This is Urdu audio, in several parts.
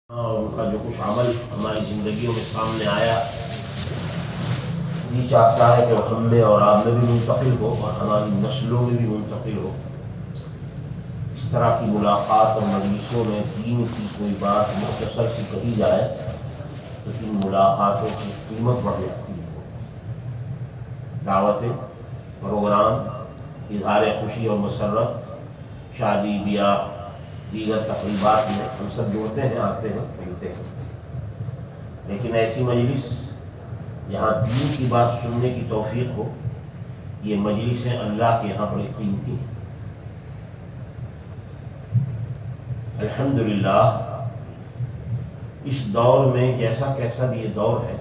اور ان کا جو کچھ عمل ہماری زندگیوں میں سامنے آیا، یہ چاہتا ہے کہ وہ ہم میں اور آپ میں بھی منتقل ہو اور ہماری نسلوں میں بھی منتقل ہو۔ اس طرح کی ملاقات اور مجلسوں میں دین کی کوئی بات مختصر سی کہی جائے تو ان ملاقاتوں کی قیمت بڑھ جاتی ہے۔ دعوتیں، پروگرام، اظہار خوشی اور مسرت، شادی بیاہ، دیگر تقریبات میں ہم سب جڑتے ہیں، آتے ہیں، ملتے ہیں، لیکن ایسی مجلس جہاں دین کی بات سننے کی توفیق ہو، یہ مجلسیں اللہ کے یہاں بڑی قیمتی ہیں۔ الحمدللہ اس دور میں کیسا بھی یہ دور ہے،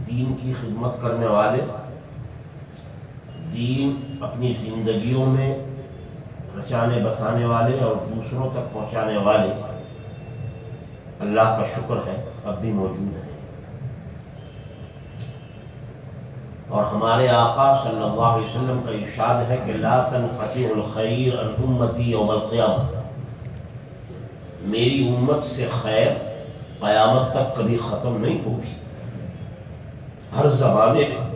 دین کی خدمت کرنے والے، دین اپنی زندگیوں میں رچانے بسانے والے اور دوسروں تک پہنچانے والے، اللہ کا شکر ہے اب بھی موجود ہیں۔ اور ہمارے آقا صلی اللہ علیہ وسلم کا ارشاد ہے کہ لا تنقطع الخیر عن امتی یوم القیامہ، میری امت سے خیر قیامت تک کبھی ختم نہیں ہوگی۔ ہر زمانے میں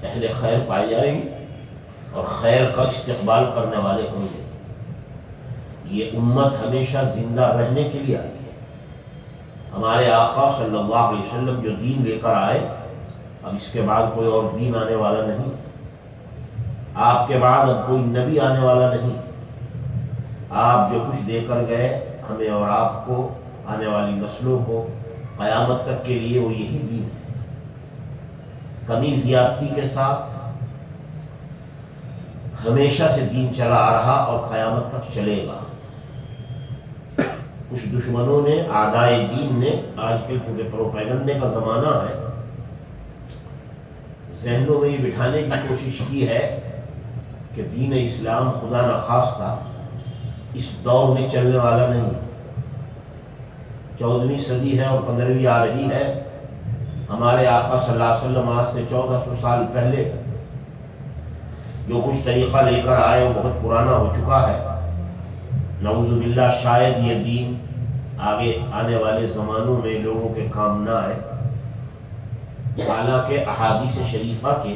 اہل خیر پائے جائیں گے اور خیر کا استقبال کرنے والے ہوں گے۔ یہ امت ہمیشہ زندہ رہنے کے لیے آئی ہے۔ ہمارے آقا صلی اللہ علیہ وسلم جو دین لے کر آئے، اب اس کے بعد کوئی اور دین آنے والا نہیں، آپ کے بعد اب کوئی نبی آنے والا نہیں۔ آپ جو کچھ دے کر گئے ہمیں اور آپ کو، آنے والی نسلوں کو، قیامت تک کے لیے وہ یہی دین ہے۔ کمی زیادتی کے ساتھ ہمیشہ سے دین چلا آ رہا اور قیامت تک چلے گا۔ کچھ دشمنوں نے، اعدائے دین نے، آج کل چونکہ پروپیگنڈے کا زمانہ ہے، ذہنوں میں یہ بٹھانے کی کوشش کی ہے کہ دین اسلام خدا نخواستہ اس دور میں چلنے والا نہیں۔ 14ویں صدی ہے اور 15ویں آ رہی ہے۔ ہمارے آقا صلی اللہ علیہ وسلم آج سے 1400 سال پہلے جو کچھ طریقہ لے کر آئے وہ بہت پرانا ہو چکا ہے۔ نعوذ باللہ شاید یہ دین آگے آنے والے زمانوں میں لوگوں کے کام نہ آئے، حالانکہ احادیث شریفہ کے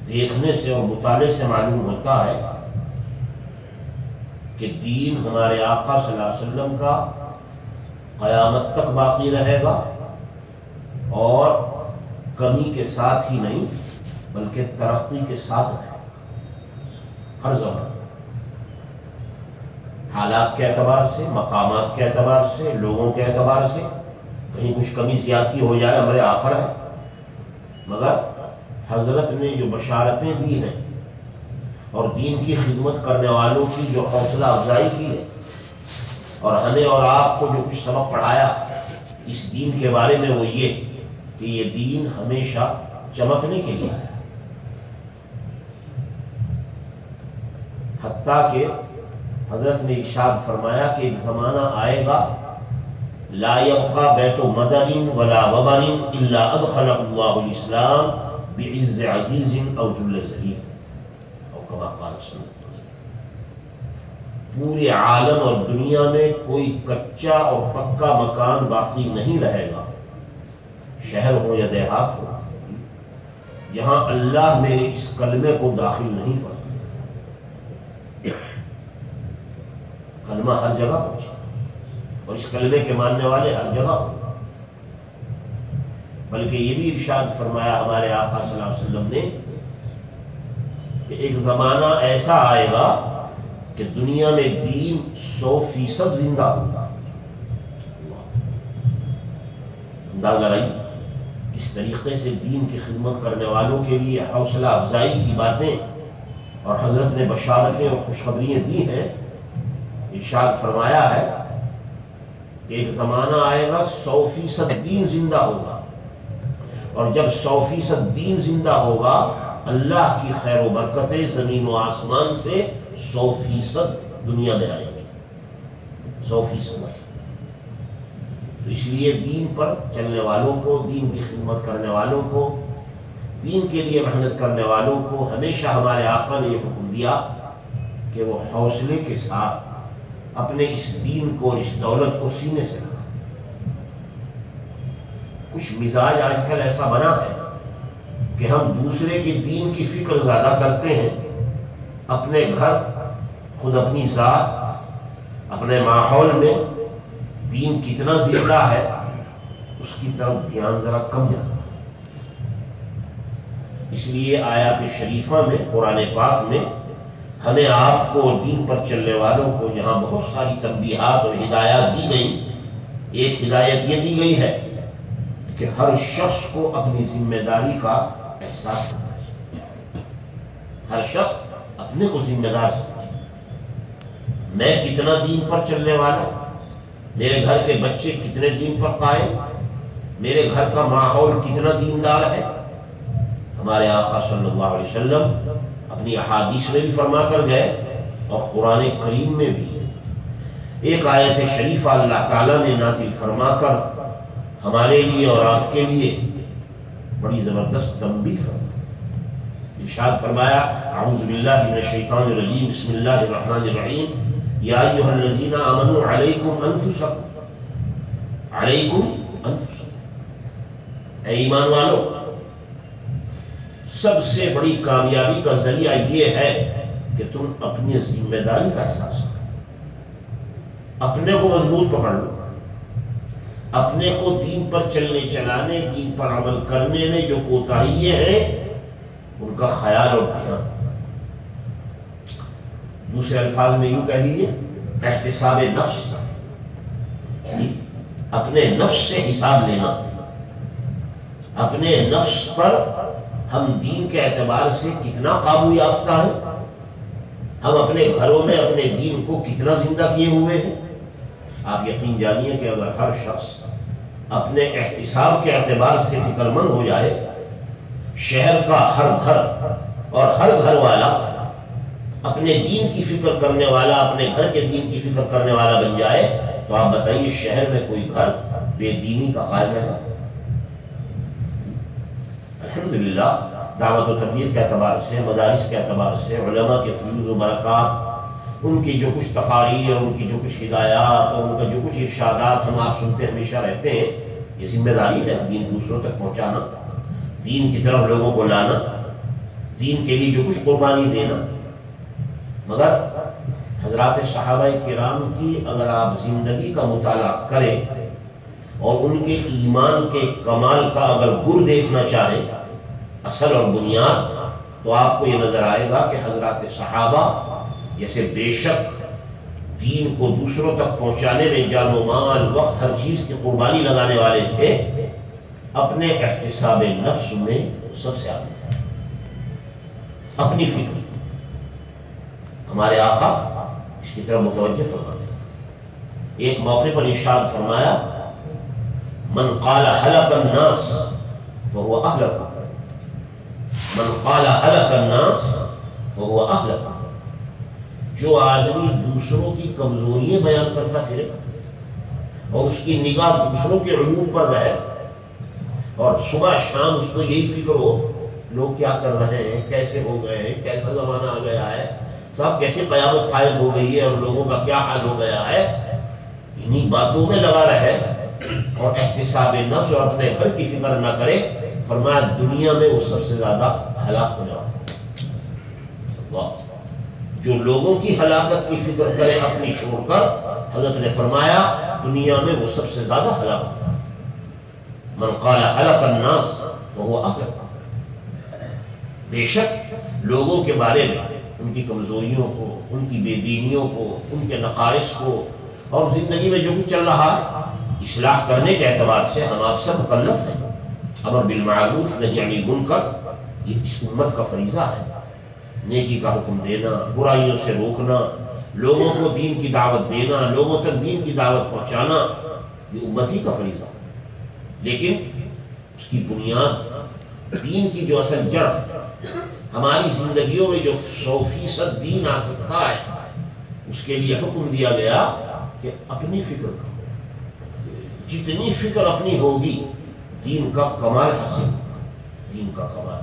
دیکھنے سے اور مطالعے سے معلوم ہوتا ہے کہ دین ہمارے آقا صلی اللہ علیہ وسلم کا قیامت تک باقی رہے گا، اور کمی کے ساتھ ہی نہیں بلکہ ترقی کے ساتھ رہے گا ہر زمان، حالات کے اعتبار سے، مقامات کے اعتبار سے، لوگوں کے اعتبار سے۔ کہیں کچھ کمی زیادتی ہو جائے امر آخر ہے، مگر حضرت نے جو بشارتیں دی ہیں اور دین کی خدمت کرنے والوں کی جو حوصلہ افزائی کی ہے، اور ہمیں اور آپ کو جو کچھ سبق پڑھایا اس دین کے بارے میں، وہ یہ کہ یہ دین ہمیشہ چمکنے کے لیے آیا، حتیٰ کہ حضرت نے ارشاد فرمایا کہ ایک زمانہ آئے گا لا يبقى بیت مدر ولا وبر الا ادخلہ اللہ الاسلام بعز عزیز او ذل ذلیل، او کما قال صلی اللہ علیہ وسلم۔ پورے عالم اور دنیا میں کوئی کچا اور پکا مکان باقی نہیں رہے گا، شہر ہو یا دیہات ہو، جہاں اللہ میرے اس کلمے کو داخل نہیں فرمائے۔ کلمہ ہر جگہ پہنچے اور اس کلمے کے ماننے والے ہر جگہ ہوں، بلکہ یہ بھی ارشاد فرمایا ہمارے آقا صلی اللہ علیہ وسلم نے کہ ایک زمانہ ایسا آئے گا کہ دنیا میں دین 100% زندہ ہوگا۔ انداز لگائی کس طریقے سے دین کی خدمت کرنے والوں کے لیے حوصلہ افزائی کی باتیں اور حضرت نے بشارتیں اور خوشخبریاں دی ہیں۔ ارشاد فرمایا ہے کہ ایک زمانہ آئے گا 100% دین زندہ ہوگا، اور جب 100% دین زندہ ہوگا اللہ کی خیر و برکتیں زمین و آسمان سے 100% دنیا میں آئیں گی، 100%۔ تو اس لیے دین پر چلنے والوں کو، دین کی خدمت کرنے والوں کو، دین کے لیے محنت کرنے والوں کو ہمیشہ ہمارے آقا نے یہ حکم دیا کہ وہ حوصلے کے ساتھ اپنے اس دین کو اور اس دولت کو سینے سے کچھ مزاج آج کل ایسا بنا ہے کہ ہم دوسرے کے دین کی فکر زیادہ کرتے ہیں، اپنے گھر، خود اپنی ذات، اپنے ماحول میں دین کتنا زندہ ہے اس کی طرف دھیان ذرا کم جاتا ہے۔ اس لیے آیات شریفہ میں، قرآن پاک میں ہمیں آپ کو اور دین پر چلنے والوں کو یہاں بہت ساری تنبیہات اور ہدایات دی گئی۔ ایک ہدایت یہ دی گئی ہے کہ ہر شخص کو اپنی ذمہ داری کا احساس کرنا چاہیے، ہر شخص اپنے کو ذمہ دار سمجھے۔ میں کتنا دین پر چلنے والا ہوں، میرے گھر کے بچے کتنے دین پر قائم، میرے گھر کا ماحول کتنا دیندار ہے۔ ہمارے آقا صلی اللہ علیہ وسلم اپنی احادیث میں بھی فرما کر گئے اور قرآن کریم میں بھی ایک آیت شریفہ اللہ تعالیٰ نے نازل فرما کر ہمارے لیے اور آپ کے لیے بڑی زبردست تنبیہ فرمائی۔ ارشاد فرمایا، اعوذ باللہ من الشیطان الرجیم، بسم اللہ الرحمن الرحیم، یا ایھا الذین آمنوا علیکم انفسکم، علیکم انفسکم، اے ایمان والو، سب سے بڑی کامیابی کا ذریعہ یہ ہے کہ تم اپنی ذمہ داری کا احساس کرو، اپنے کو مضبوط پکڑ لو، اپنے کو دین پر چلنے چلانے، دین پر عمل کرنے میں جو کوتاہیاں ہیں ان کا خیال اور دھیان۔ دوسرے الفاظ میں یوں کہہ لیجیے، احتساب نفس، اپنے نفس سے حساب لینا، اپنے نفس پر ہم دین کے اعتبار سے کتنا قابو یافتہ ہے، ہم اپنے گھروں میں اپنے دین کو کتنا زندہ کیے ہوئے ہیں۔ آپ یقین جانیے کہ اگر ہر شخص اپنے احتساب کے اعتبار سے فکر مند ہو جائے، شہر کا ہر گھر اور ہر گھر والا اپنے دین کی فکر کرنے والا، اپنے گھر کے دین کی فکر کرنے والا بن جائے، تو آپ بتائیے شہر میں کوئی گھر بے دینی کا قائم ہے؟ الحمدللہ دعوت و تبلیغ کے اعتبار سے، مدارس کے اعتبار سے، علماء کے فیوز و برکات، ان کی جو کچھ تقاریر اور ان کی جو کچھ ہدایات اور ان کا جو کچھ ارشادات ہم آپ سنتے ہمیشہ رہتے ہیں، یہ ذمہ داری ہے دین دوسروں تک پہنچانا، دین کی طرف لوگوں کو لانا، دین کے لیے جو کچھ قربانی دینا۔ مگر حضرات صحابہ کرام کی اگر آپ زندگی کا مطالعہ کریں اور ان کے ایمان کے کمال کا اگر گر دیکھنا چاہیں، اصل اور بنیاد، تو آپ کو یہ نظر آئے گا کہ حضرات صحابہ جیسے بے شک دین کو دوسروں تک پہنچانے میں جان و مال، وقت، ہر چیز کی قربانی لگانے والے تھے، اپنے احتساب نفس میں سب سے آگے تھے، اپنی فکر۔ ہمارے آقا اس کی طرف متوجہ فرماتے ہیں، ایک موقع پر ارشاد فرمایا، من قال ہلک الناس فهو اہلک، من قال ہلک الناس فهو اہلک، جو آدمی دوسروں کی کمزوریاں بیان کرتا پھرے اور اس کی نگاہ دوسروں کے عیوب پر رہے اور صبح شام اس کو یہی فکر ہو لوگ کیا کر رہے ہیں، کیسے ہو گئے ہیں، کیسا زمانہ آ گیا ہے، صاحب کیسی قیامت قائم ہو گئی ہے اور لوگوں کا کیا حال ہو گیا ہے، انہی باتوں میں لگا رہے اور احتساب نفس اور اپنے گھر کی فکر نہ کرے، فرمایا دنیا میں وہ سب سے زیادہ ہلاک ہونے والا ہے۔ جو لوگوں کی ہلاکت کی فکر کرے اپنی چھوڑ کر، حضرت نے فرمایا دنیا میں وہ سب سے زیادہ ہلاک ہوگا۔ من قال ہلک الناس وهو اہلک، بے شک لوگوں کے بارے میں ان کی کمزوریوں کو، ان کی بے دینیوں کو، ان کے نقائص کو اور زندگی میں جو کچھ چل رہا ہے اصلاح کرنے کے اعتبار سے ہم آپ سب مکلف ہیں۔ امر بالمعروف نہی عن المنکر یہ اس امت کا فریضہ ہے، نیکی کا حکم دینا، برائیوں سے روکنا، لوگوں کو دین کی دعوت دینا، لوگوں تک دین کی دعوت پہنچانا، یہ امت ہی کا فریضہ ہے۔ لیکن اس کی بنیاد دین کی جو اصل جڑ، ہماری زندگیوں میں جو 100% دین آ سکتا ہے، اس کے لیے حکم دیا گیا کہ اپنی فکر کرو، جتنی فکر اپنی ہوگی دین کا کمال حاصل ہوگا، دین کا کمال۔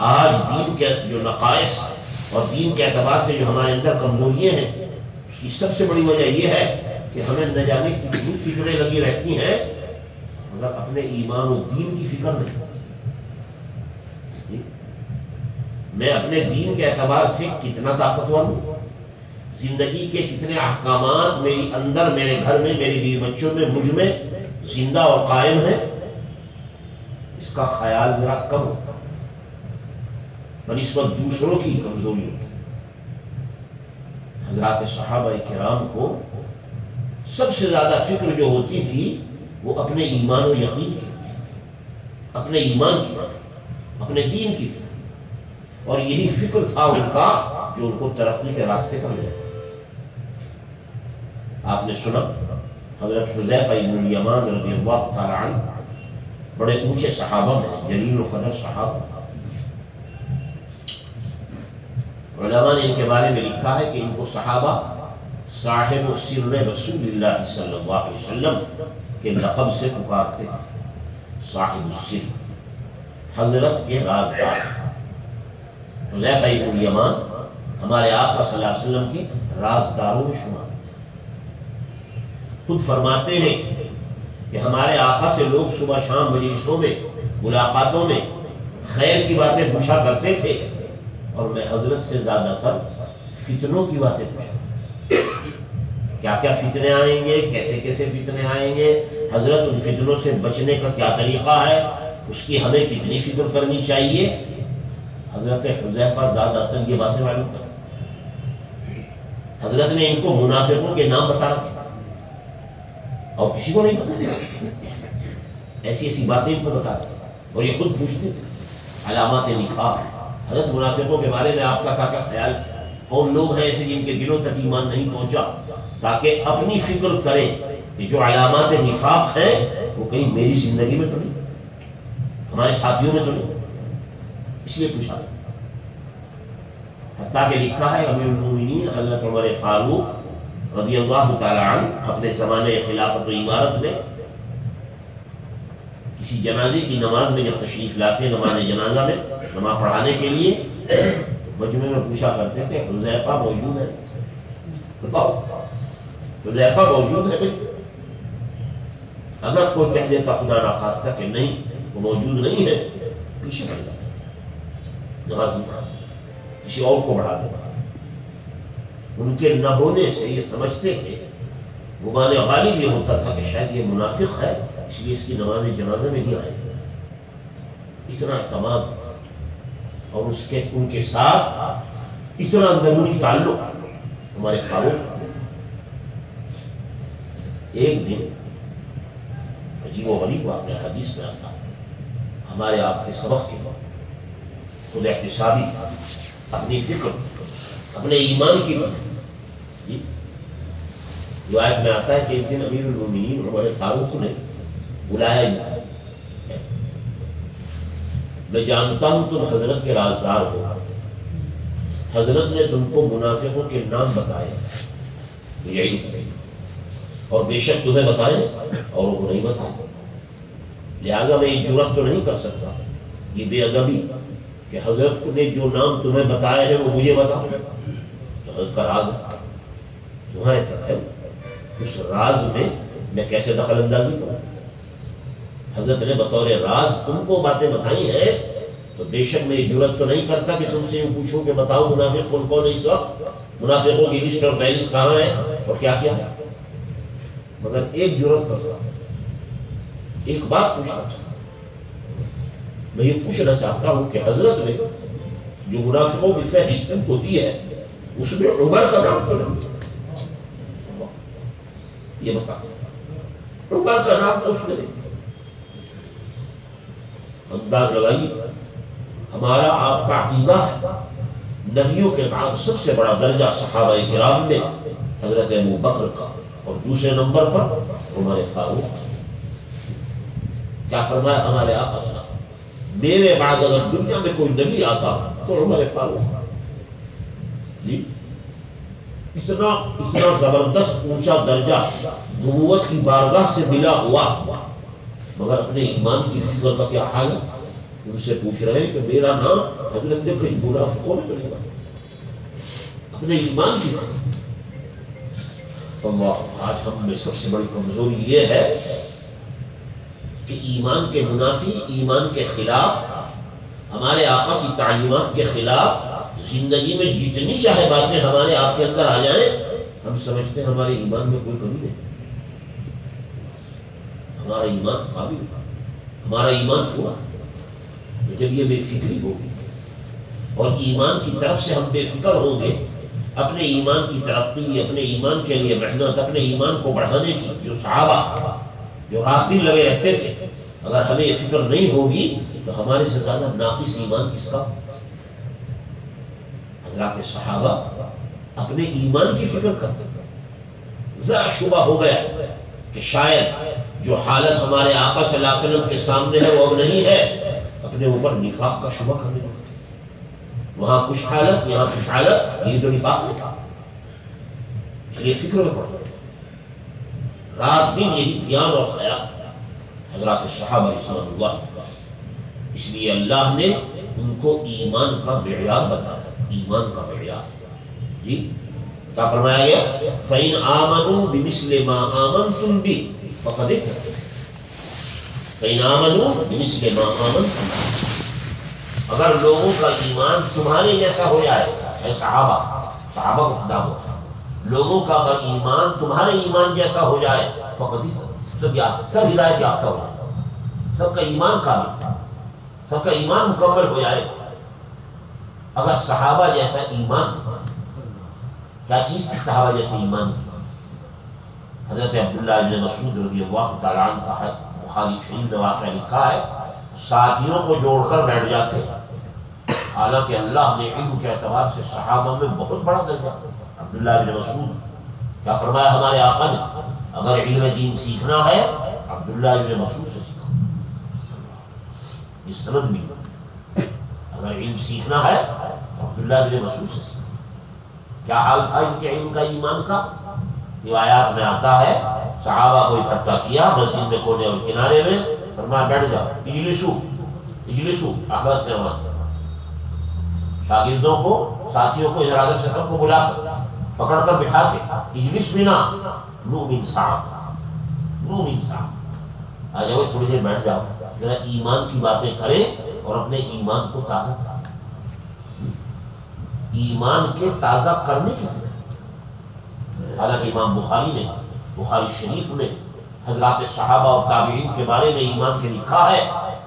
آج دین کے جو نقائص اور دین کے اعتبار سے جو ہمارے اندر کمزوریاں ہیں، اس کی سب سے بڑی وجہ یہ ہے کہ ہمیں نہ جانے کتنی فکریں لگی رہتی ہیں، مگر اپنے ایمان و دین کی فکر نہیں. میں اپنے دین کے اعتبار سے کتنا طاقتور ہوں، زندگی کے کتنے احکامات میری اندر، میرے گھر میں، میری بیوی بچوں میں، مجھ میں زندہ اور قائم ہے، اس کا خیال میرا کم ہوتا بنسبت دوسروں کی کمزوریوں کی. حضرات صحابہ کرام کو سب سے زیادہ فکر جو ہوتی تھی وہ اپنے ایمان و یقین کی، اپنے ایمان کی فکر، اپنے دین کی فکر، اور یہی فکر تھا ان کا جو ان کو ترقی کے راستے پر لے. آپ نے سنا حضرت حذیفہ ابن الیمان رضی اللہ تعالی عنہ بڑے اونچے صحابہ میں، جلیل القدر صحابہ. علماء نے ان کے بارے میں لکھا ہے کہ ان کو صحابہ صاحب سر رسول اللہ صلی اللہ علیہ وسلم کے لقب سے پکارتے تھے. صاحب السر، حضرت کے رازدار. حذیفہ ابن الیمان ہمارے آقا صلی اللہ علیہ وسلم کے رازداروں میں شمار. خود فرماتے ہیں کہ ہمارے آقا سے لوگ صبح شام مجلسوں میں، ملاقاتوں میں خیر کی باتیں پوچھا کرتے تھے، اور میں حضرت سے زیادہ تر فتنوں کی باتیں پوچھا. کیا کیا فتنے آئیں گے، کیسے کیسے فتنے آئیں گے، حضرت ان فتنوں سے بچنے کا کیا طریقہ ہے، اس کی ہمیں کتنی فکر کرنی چاہیے. حضرت حذیفہ زیادہ تر یہ باتیں معلوم کرتے. حضرت نے ان کو منافقوں کے نام بتا رکھے اور کسی کو نہیں بتا، ایسی ایسی باتیں ان کو بتا رکھے، اور یہ خود پوچھتے تھے علامات نفاق. حضرت منافقوں کے بارے میں آپ کا کیا خیال ہے؟ کون لوگ ہیں ایسے جن کے دلوں تک ایمان نہیں پہنچا؟ تاکہ اپنی فکر کریں کہ جو علامات نفاق ہیں وہ کہیں میری زندگی میں تو نہیں، ہمارے ساتھیوں میں تو نہیں، اس لیے پوچھا. حتیٰ کہ لکھا ہے امیر المومنین حضرت عمر فاروق رضی اللہ تعالی عنہ اپنے زمانے خلافت و امارت میں کسی جنازے کی نماز میں جب تشریف لاتے، نماز جنازہ میں نماز پڑھانے کے لیے، مجمع میں پوچھا کرتے تھے حذیفہ موجود ہے؟ بتاؤ حذیفہ موجود ہے بھائی؟ اگر کوئی کہہ دیتا خدا نخواستہ کہ نہیں وہ موجود نہیں ہے، پیچھے بڑھ جاتا، نماز نہیں پڑھاتا، کسی اور کو بڑھا دیتا. ان کے نہ ہونے سے یہ سمجھتے تھے، گمان غالب یہ ہوتا تھا کہ شاید یہ منافق ہے، اس لیے اس کی نماز جنازہ میں نہیں آئے. اتنا اعتماد اور ان کے ساتھ اتنا اندرونی تعلق ہمارے فاروق. ایک دن عجیب و غریب واقعہ حدیث میں آتا، ہمارے آپ کے سبق کے بعد خود احتسابی اپنی فکر، اپنے ایمان کی فکر. روایت میں آتا ہے کہ ایک دن امیر المومنین عمر فاروق نے بلایا، میں جانتا ہوں تم حضرت کے رازدار ہو، حضرت نے تم کو منافقوں کے نام بتائے اور بے شک تمہیں بتائے اور وہ نہیں بتائے، لہذا میں یہ جرات تو نہیں کر سکتا، یہ بے ادبی کہ حضرت نے جو نام تمہیں بتایا ہے وہ مجھے بتاؤ. تو حضرت کا راز تمہارے تک ہے، اس راز میں کیسے دخل اندازی کروں؟ حضرت نے بطور راز تم کو باتیں بتائی ہیں، تو بے شک میں یہ جرات تو نہیں کرتا کہ تم سے یوں پوچھوں کہ بتاؤ منافق کون کون ہے اس وقت، منافقوں کی لسٹ اور فہرست کہاں ہے اور کیا کیا ہے. مگر ایک جرات کرتا ہوں، ایک بات پوچھنا چاہتا ہوں. میں یہ پوچھنا چاہتا ہوں کہ حضرت نے جو منافقوں کی فہرست تم کو دی ہے اس میں عمر کا نام تو نہیں؟ یہ بتا، عمر کا نام تو اس نے نہیں. انداز لگائیے، ہمارا آپ کا عقیدہ ہے نبیوں کے بعد سب سے بڑا درجہ صحابہ کرام میں حضرت ابو بکر کا، اور دوسرے نمبر پر عمر فاروق. کیا فرمایا ہمارے آقا صلی اللہ علیہ وسلم؟ میرے بعد اگر دنیا میں کوئی نبی آتا تو عمر فاروق. جی اتنا زبردست اونچا درجہ نبوت کی بارگاہ سے ملا ہوا، مگر اپنے ایمان کی فکر کا کیا حال ہے؟ ان سے پوچھ رہے ہیں کہ میرا نام حضرت نے کہیں منافقوں میں تو نہیں بنا، اپنے ایمان کی فکر. اللہ، آج ہم میں سب سے بڑی کمزوری یہ ہے کہ ایمان کے منافی، ایمان کے خلاف، ہمارے آقا کی تعلیمات کے خلاف زندگی میں جتنی چاہے باتیں ہمارے آپ کے اندر آ جائیں، ہم سمجھتے ہیں ہمارے ایمان میں کوئی کمی نہیں، ہمارا ایمان قابل، ہمارا ایمان پورا۔ جب یہ بے فکری ہوگی اور ایمان کی طرف سے ہم بے فکر ہوں گے، اپنے ایمان کی ترقی، اپنے ایمان کے لیے محنت، اپنے ایمان کو بڑھانے کی، جو صحابہ جو رات دن لگے رہتے تھے، اگر ہمیں یہ فکر نہیں ہوگی تو ہمارے سے زیادہ ناقص ایمان کس کا؟ حضرات صحابہ اپنے ایمان کی فکر کرتے تھے۔ ذرا شبہ ہو گیا کہ شاید جو حالت ہمارے آقا صلی اللہ علیہ وسلم کے سامنے ہے وہ اب نہیں ہے، اپنے اوپر نفاق کا شبہ کرنے لگتے، وہاں کچھ حالت یہاں کچھ حالت، یہ تو نفاق ہے، اس لیے فکر میں پڑو، رات دن یہی دھیان اور خیال حضرات صحابہ رضوان اللہ۔ اس لیے اللہ نے ان کو ایمان کا معیار بنایا، ایمان کا معیار۔ جی کیا فرمایا گیا؟ فَإِنْ آمَنُوا بِمِثْلِ مَا آمَنْتُمْ بِهِ فَقَدِ اهْتَدَوْا۔ فَإِنْ آمَنُوا بِمِثْلِ مَا آمَنْتُمْ بِهِ، اگر لوگوں کا ایمان تمہارے جیسا ہو جائے، اے صحابہ، صحابہ کو خطاب ہوتا ہے، لوگوں کا اگر ایمان تمہارے ایمان جیسا ہو جائے، فَقَدِ اهْتَدَوْا، سب ہدایت یافتہ ہو جائے، سب کا ایمان کامل، سب کا ایمان مکمل ہو جائے۔ اگر صحابہ جیسا ایمان، کیا چیز تھی صحابہ جیسے ایمان؟ حضرت عبداللہ بن مسعود رضی اللہ تعالیٰ عنہ کا ہے، بخاری شریف میں واقعہ لکھا ہے، ساتھیوں کو جوڑ کر بیٹھ جاتے، حالانکہ اللہ نے علم کے اعتبار سے صحابہ میں بہت بڑا درجہ۔ عبداللہ بن مسعود کیا فرمایا ہمارے آقا نے؟ اگر علم دین سیکھنا ہے عبداللہ بن مسعود سے سیکھو، اس سند میں اگر علم سیکھنا ہے تو عبداللہ بن مسعود سے سیکھو۔ کیا حال تھا ان کے علم کا، ایمان کا؟ روایات میں آتا ہے صحابہ کو اکٹھا کیا مسجد میں کونے اور کنارے میں، فرمایا بیٹھ جاؤ، اجلسو اجلسو احمد سے شاگردوں کو، ساتھیوں کو ادھر ادھر سے سب کو بلا کر پکڑ کر بٹھا کے، اجلس بنا نؤمن ساعۃ، نؤمن ساعۃ، آ جاؤ تھوڑی دیر بیٹھ جاؤ، ذرا ایمان کی باتیں کریں اور اپنے ایمان کو تازہ کریں، ایمان کے تازہ کرنے کی فکر۔ حالانکہ امام بخاری نے، بخاری شریف میں حضرات صحابہ اور تابعین کے بارے میں ایمان کے لکھا ہے،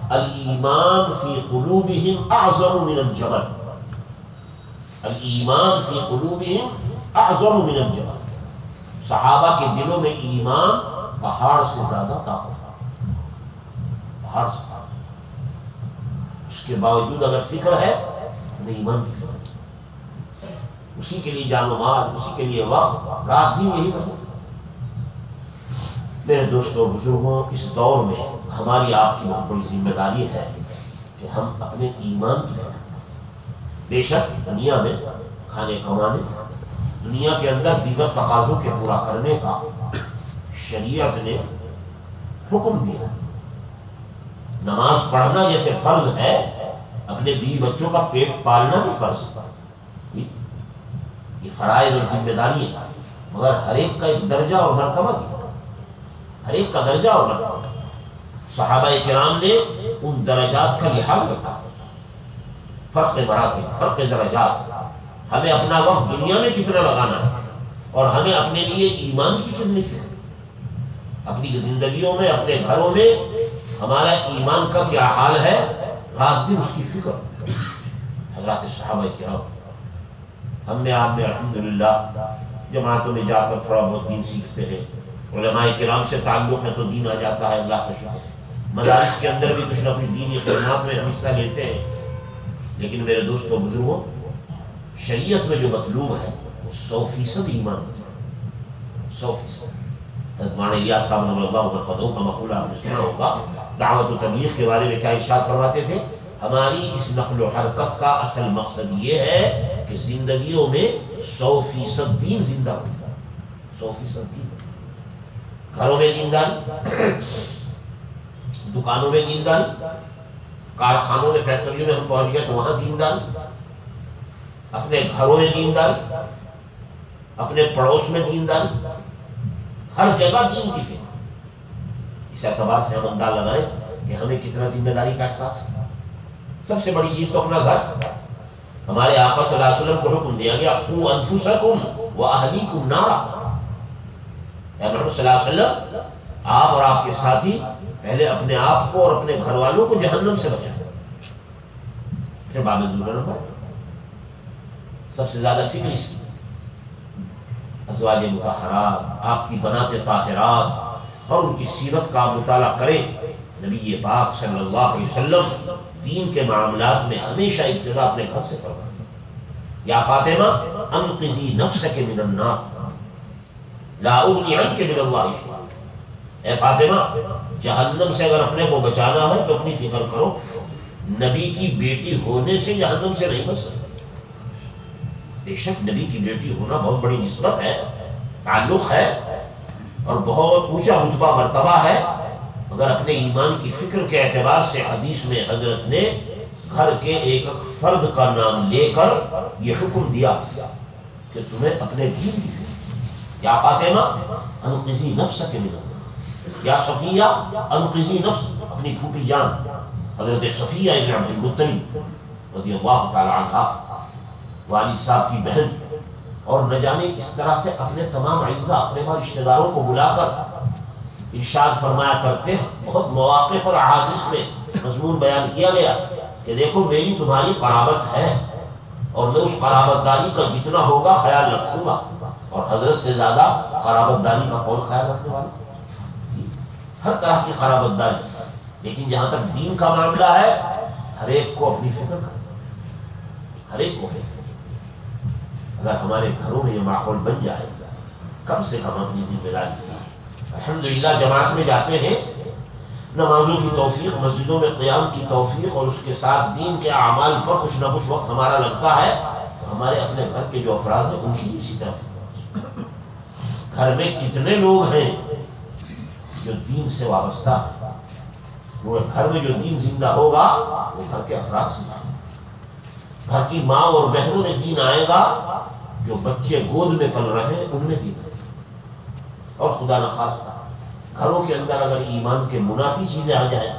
الایمان فی قلوبہم اعظم من الجبل، الایمان فی قلوبہم اعظم من الجبل، صحابہ کے دلوں میں ایمان پہاڑ سے زیادہ طاقت، پہاڑ سے طاقت، اس کے باوجود اگر فکر ہے تو ایمان کی فکر، اسی کے لیے جان و مال، اسی کے لیے وقت، رات دن یہی بنے۔ میرے دوستوں اور بزرگوں، اس دور میں ہماری آپ کی بہت بڑی ذمہ داری ہے کہ ہم اپنے ایمان کی فکر کریں۔ بے شک دنیا میں کھانے کمانے، دنیا کے اندر دیگر تقاضوں کے پورا کرنے کا شریعت نے حکم دیا۔ نماز پڑھنا جیسے فرض ہے، اپنے بیوی بچوں کا پیٹ پالنا بھی فرض ہے، یہ فرائض اور ذمہ داری ہے، مگر ہر ایک کا ایک درجہ اور مرتبہ دیا، ہر ایک کا درجہ اور مرتبہ۔ صحابہ کرام نے ان درجات کا لحاظ رکھا، فرق مراتب، فرق درجات، ہمیں اپنا وقت دنیا میں کتنا لگانا ہے اور ہمیں اپنے لیے ایمان کی کتنی فکر، اپنی زندگیوں میں، اپنے گھروں میں ہمارا ایمان کا کیا حال ہے، رات دن اس کی فکر۔ حضرات صحابہ کرام، ہم نے آپ میں الحمدللہ جماعتوں میں جا کر تھوڑا بہت دین سیکھتے ہیں، علماء کرام سے تعلق ہے تو دین آ جاتا ہے، اللہ کا شکر، مدارس کے اندر بھی کچھ نہ کچھ دینی خدمات میں ہم حصہ لیتے ہیں، لیکن میرے دوستوں بزرگوں، شریعت میں جو مطلوب ہے وہ 100% ایمان ہے، 100%۔ حضرت مولانا الیاس صاحب نور اللہ برکاتہ کا مقولہ آپ نے سنا ہوگا، دعوت و تبلیغ کے بارے میں کیا ارشاد فرماتے تھے؟ ہماری اس نقل و حرکت کا اصل مقصد یہ ہے کہ زندگیوں میں 100% دین زندہ ہو، 100% دین، گھروں میں دینداری، دکانوں میں دینداری، کارخانوں میں، فیکٹریوں میں ہم پہنچ گئے تو وہاں دینداری، اپنے گھروں میں دینداری، اپنے پڑوس میں دینداری، ہر جگہ دین کی فکر۔ اس اعتبار سے ہم انداز لگائیں کہ ہمیں کتنا ذمہ داری کا احساس ہے۔ سب سے بڑی چیز تو اپنا گھر، ہمارے آقا صلی اللہ علیہ وسلم کو حکم دیا گیا قوا انفسکم واہلیکم نارا، اے محمد صلی اللہ علیہ وسلم آپ اور آپ کے ساتھی پہلے اپنے آپ کو اور اپنے گھر والوں کو جہنم سے بچائیں، پھر بعد میں دوسرا نمبر۔ سب سے زیادہ فکر اس کی ازواج مطہرات، آپ کی بنات طاہرات اور ان کی سیرت کا مطالعہ کریں۔ نبی پاک صلی اللہ علیہ وسلم دین کے معاملات میں ہمیشہ ابتدا اپنے گھر سے فرماتے ہیں، یا فاطمہ انقذی نفسک من النار لا اغنی عنک من اللہ شیئا، اے فاطمہ جہنم سے اگر اپنے کو بچانا ہے تو اپنی فکر کرو، نبی کی بیٹی ہونے سے جہنم سے نہیں بچ سکتی۔ بے شک نبی کی بیٹی ہونا بہت بڑی نسبت ہے، تعلق ہے اور بہت اونچا رتبہ مرتبہ ہے، مگر اپنے ایمان کی فکر کے اعتبار سے حدیث میں حضرت نے گھر کے ایک ایک فرد کا نام لے کر یہ حکم دیا کہ تمہیں اپنے دین کی فکر، یا فاطمہ انقذی نفسک من النار، یا صفیہ انقذی نفس، اپنی پھوپھی جان حضرت صفیہ ابن عبد المطلب رضی اللہ تعالی عنہ، والد صاحب کی بہن، اور نہ جانے اس طرح سے اپنے تمام اعزاء اقربا رشتہ داروں کو بلا کر ارشاد فرمایا کرتے ہیں۔ بہت مواقع پر احادیث میں مضمون بیان کیا گیا کہ دیکھو میری تمہاری قرابت ہے اور میں اس قرابت داری کا جتنا ہوگا خیال رکھوں گا، اور حضرت سے زیادہ قرابت داری کا کون خیال رکھنے والا؟ ہر طرح کی قرابت داری، لیکن جہاں تک دین کا معاملہ ہے ہر ایک کو اپنی فکر کرے، ہر ایک کو۔ اگر ہمارے گھروں میں یہ ماحول بن جائے کم سے کم اپنی ذمہ داری، الحمدللہ جماعت میں جاتے ہیں، نمازوں کی توفیق، مسجدوں میں قیام کی توفیق، اور اس کے ساتھ دین کے اعمال پر کچھ نہ کچھ وقت ہمارا لگتا ہے، تو ہمارے اپنے گھر کے جو افراد ہیں ان کی اسی طرف گھر میں کتنے لوگ ہیں جو دین سے وابستہ ہیں، وہ گھر میں جو دین زندہ ہوگا وہ گھر کے افراد سے، گھر کی ماں اور بہنوں میں دین آئے گا، جو بچے گود میں پل رہے ہیں ان میں دین آئے گا۔ اور خدا نخواستہ گھروں کے اندر اگر ایمان کے منافی چیزیں آ جائیں،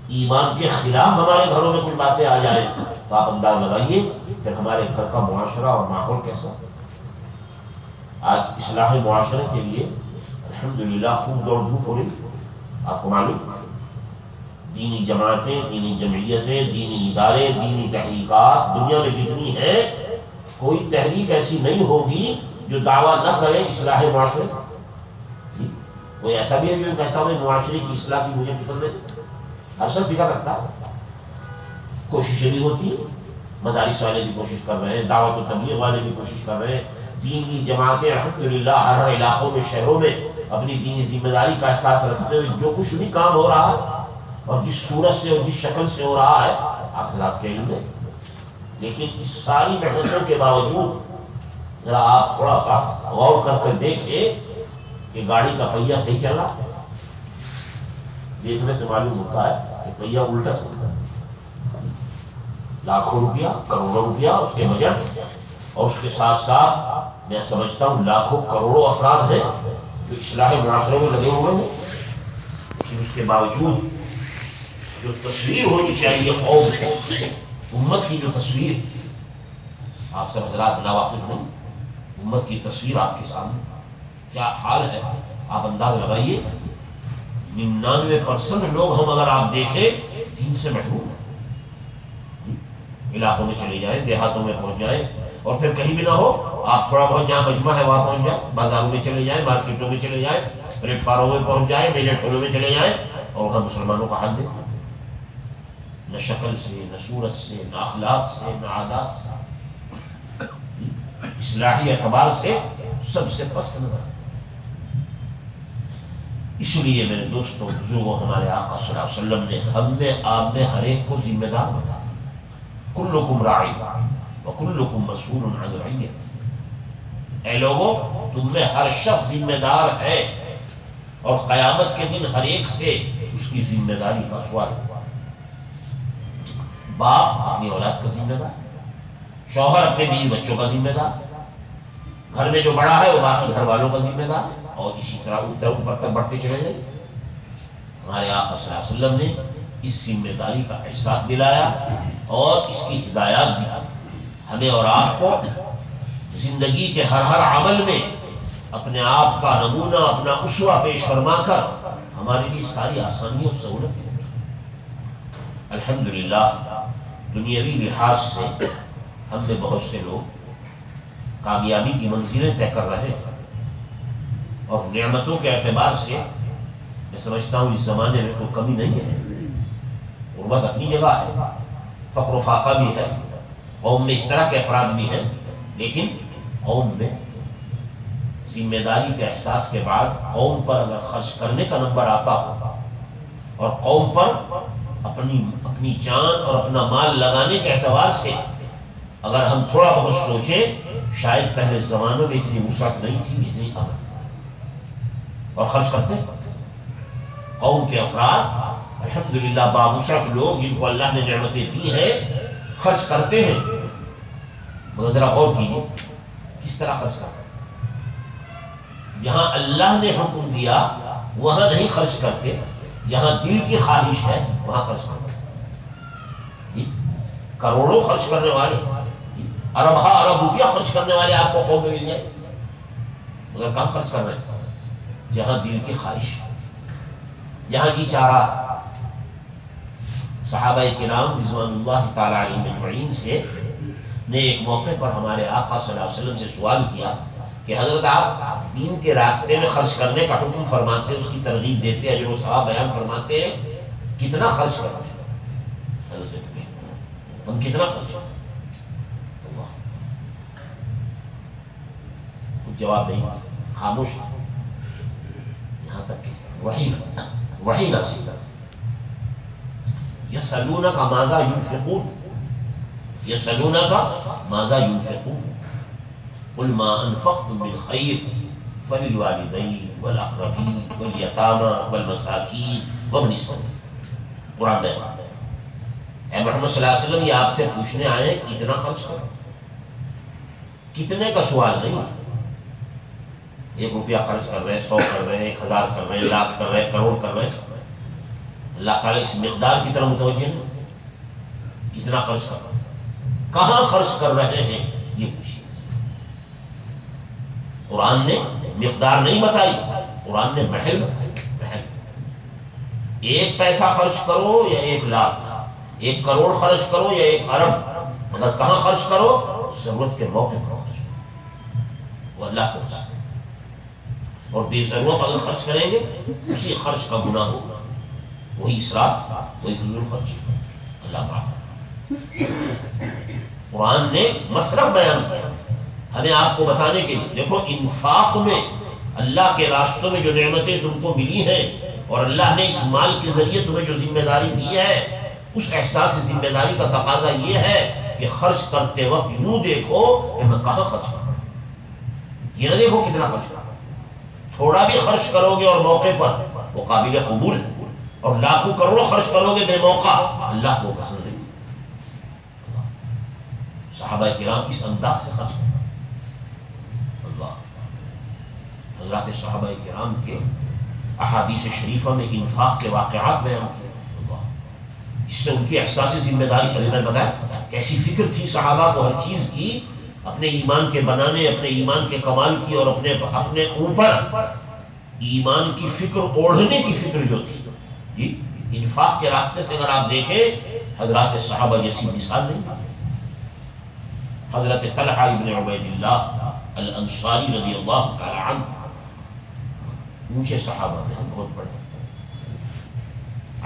ایمان کے خلاف ہمارے گھروں میں کچھ باتیں آ جائیں، تو آپ انداز لگائیے کہ ہمارے گھر کا معاشرہ اور ماحول کیسا۔ آج اصلاح معاشرے کے لیے الحمدللہ خوب دوڑ دھوپ ہو رہی، آپ کو معلوم دینی جماعتیں، دینی جمعیتیں، دینی ادارے، دینی تحریکات دنیا میں جتنی ہیں، کوئی تحریک ایسی نہیں ہوگی جو دعویٰ نہ کرے اصلاح معاشرے۔ کوئی ایسا بھی ہے جو کہتا ہوں معاشرے کی اصلاح کی مجھے فکر نہیں، ہر شخص فکر رکھتا ہے، کوششیں بھی ہوتی ہیں، مدارس والے بھی کوشش کر رہے ہیں، دعوت و تبلیغ والے بھی کوشش کر رہے ہیں، دینی جماعتیں الحمدللہ ہر علاقوں میں، شہروں میں اپنی دینی ذمہ داری کا احساس رکھتے ہوئے جو کچھ بھی کام ہو رہا ہے اور جس صورت سے اور جس شکل سے ہو رہا ہے آپ حضرات کے علم میں، لیکن اس ساری محنتوں کے باوجود ذرا آپ تھوڑا سا غور کر کے دیکھیں کہ گاڑی کا پہیہ صحیح چل رہا ہے، دیکھنے سے معلوم ہوتا ہے کہ پہیہ الٹا چل رہا ہے۔ لاکھوں روپیہ، کروڑوں روپیہ اس کے بجٹ، اور اس کے ساتھ ساتھ میں سمجھتا ہوں لاکھوں کروڑوں افراد ہیں جو اصلاح معاشرے میں لگے ہوئے ہیں، لیکن اس کے باوجود جو تصویر ہونی چاہیے قوم کو، امت کی جو تصویر، آپ سب حضرات ناواقف نہیں، امت کی تصویر آپ کے سامنے کیا حال ہے آپ انداز لگائیے۔ 99% لوگ ہم اگر آپ دیکھیں دین سے محروم ہیں، علاقوں میں چلے جائیں، دیہاتوں میں پہنچ جائیں، اور پھر کہیں بھی نہ ہو آپ تھوڑا بہت جہاں مجمع ہے وہاں پہنچ جائیں، بازاروں میں چلے جائیں، مارکیٹوں میں چلے جائیں، پلیٹ فارموں میں پہنچ جائیں، میلے ٹھولوں میں چلے جائیں، اور وہاں مسلمانوں کا حال دیکھیں، نہ شکل سے، نہ صورت سے، نہ اخلاق سے، نہ عادات سے، اصلاحی اعتبار سے سب سے پست نظر۔ اس لیے میرے دوستوں، بزرگوں، ہمارے آقا صلی اللہ علیہ وسلم نے ہم نے آپ میں ہر ایک کو ذمہ دار بنایا، کلکم راعی وکلکم مسئول عن رعیتہ، اے لوگوں تم میں ہر شخص ذمہ دار ہے، اور قیامت کے دن ہر ایک سے اس کی ذمہ داری کا سوال ہوگا۔ باپ اپنی اولاد کا ذمہ دار، شوہر اپنے بیوی بچوں کا ذمہ دار، گھر میں جو بڑا ہے وہ باقی گھر والوں کا ذمہ دار، اور اسی طرح اوپر تک بڑھتے چلے جائیں۔ ہمارے آقا صلی اللہ علیہ وسلم نے اس ذمہ داری کا احساس دلایا اور اس کی ہدایات دی ہمیں اور آپ کو زندگی کے ہر عمل میں اپنے آپ کا نمونہ، اپنا اسوہ پیش فرما کر ہمارے لیے ساری آسانی اور سہولتیں رکھی۔ الحمدللہ دنیاوی لحاظ سے ہم میں بہت سے لوگ کامیابی کی منزلیں طے کر رہے ہیں، اور نعمتوں کے اعتبار سے میں سمجھتا ہوں اس زمانے میں کوئی کمی نہیں ہے۔ غربت اپنی جگہ ہے، فقر و فاقہ بھی ہے، قوم میں اس طرح کے افراد بھی ہیں، لیکن قوم میں ذمہ داری کے احساس کے بعد قوم پر اگر خرچ کرنے کا نمبر آتا ہو اور قوم پر اپنی جان اور اپنا مال لگانے کے اعتبار سے اگر ہم تھوڑا بہت سوچیں، شاید پہلے زمانوں میں اتنی وسعت نہیں تھی جتنی اب ہے، اور خرچ کرتے ہیں۔ قوم کے افراد الحمدللہ باوسعت لوگ جن کو اللہ نے نعمتیں دی ہیں خرچ کرتے ہیں، مگر ذرا غور کیجیے کس طرح خرچ کرتے ہیں۔ جہاں اللہ نے حکم دیا وہاں نہیں خرچ کرتے، جہاں دل کی خواہش ہے وہاں خرچ کرتے۔ کروڑوں خرچ کرنے والے، ارب روپیہ خرچ کرنے والے آپ کو قوم میں مل جائے، مگر کہاں خرچ کر رہے ہیں؟ جہاں دل کی خواہش، جہاں جی چاہ رہا۔ صحابہ کرام رضوان اللہ تعالی علیہم اجمعین سے نے ایک موقع پر ہمارے آقا صلی اللہ علیہ وسلم سے سوال کیا کہ حضرت آپ دین کے راستے میں خرچ کرنے کا حکم فرماتے، اس کی ترغیب دیتے، اجر و ثواب بیان فرماتے ہیں، کتنا خرچ کرتے ہیں؟ حضرت سے پوچھیں ہم کتنا خرچ کرتے؟ کچھ جواب نہیں، خاموش، یہاں تک کہ وحی نازل یسألونک ماذا ينفقون، یسألونک ماذا ينفقون قل ما انفقتم من خیر فللوالدین والاقربین والیتامى والمساکین وابن السبیل۔ قرآن میں اے محمد صلی اللہ علیہ وسلم یہ آپ سے پوچھنے آئے کتنا خرچ کرو، کتنے کا سوال نہیں، 1 روپیہ خرچ کر رہے ہیں، 100 کر رہے ہیں، 1000 کر رہے ہیں، لاکھ کر رہے ہیں، کروڑ کر رہے ہیں، اللہ تعالیٰ اس مقدار کی طرف متوجہ نہیں، کتنا خرچ کر رہے ہیں، کہاں خرچ کر رہے ہیں یہ پوچھیے۔ قرآن نے مقدار نہیں بتائی، قرآن نے محل بتائی، محل۔ 1 پیسہ خرچ کرو یا 1 لاکھ، 1 کروڑ خرچ کرو یا 1 ارب، مگر کہاں خرچ کرو؟ ضرورت کے موقع پر خرچ کرو، وہ اللہ کو پسند۔ اور بے ضرورت اگر خرچ کریں گے اسی خرچ کا گناہ ہوگا، وہی اسراف، وہی فضول خرچ، اللہ معاف۔ قرآن نے مصرف بیان کیا ہمیں آپ کو بتانے کے لیے، دیکھو انفاق میں اللہ کے راستوں میں جو نعمتیں تم کو ملی ہیں اور اللہ نے اس مال کے ذریعے تمہیں جو ذمہ داری دی ہے، اس احساس ذمہ داری کا تقاضا یہ ہے کہ خرچ کرتے وقت یوں دیکھو کہ میں کہاں خرچ کر رہا ہوں، یہ نہ دیکھو کتنا خرچ کر رہا ہوں۔ تھوڑا بھی خرچ کرو گے اور موقع پر وہ قابل قبول ہے، اور لاکھوں کروڑوں خرچ کرو گے بے موقع، اللہ کو پسند نہیں۔ صحابہ کرام اس انداز سے خرچ کرتے اللہ۔ حضرات صحابہ کرام کے احادیث شریفہ میں انفاق کے واقعات بیان کیے اللہ، اس سے ان کی احساس ذمہ داری کا میں بتایا کیسی فکر تھی صحابہ کو ہر چیز کی، اپنے ایمان کے بنانے، اپنے ایمان کے کمال کی، اور اپنے اوپر ایمان کی فکر اوڑھنے کی فکر جو تھی جی، انفاق کے راستے سے اگر آپ دیکھیں حضرات صحابہ جیسی مثال نہیں۔ حضرت طلحہ ابن عبید اللہ الانصاری رضی اللہ تعالی عنہ اونچے صحابہ میں بہت بڑے،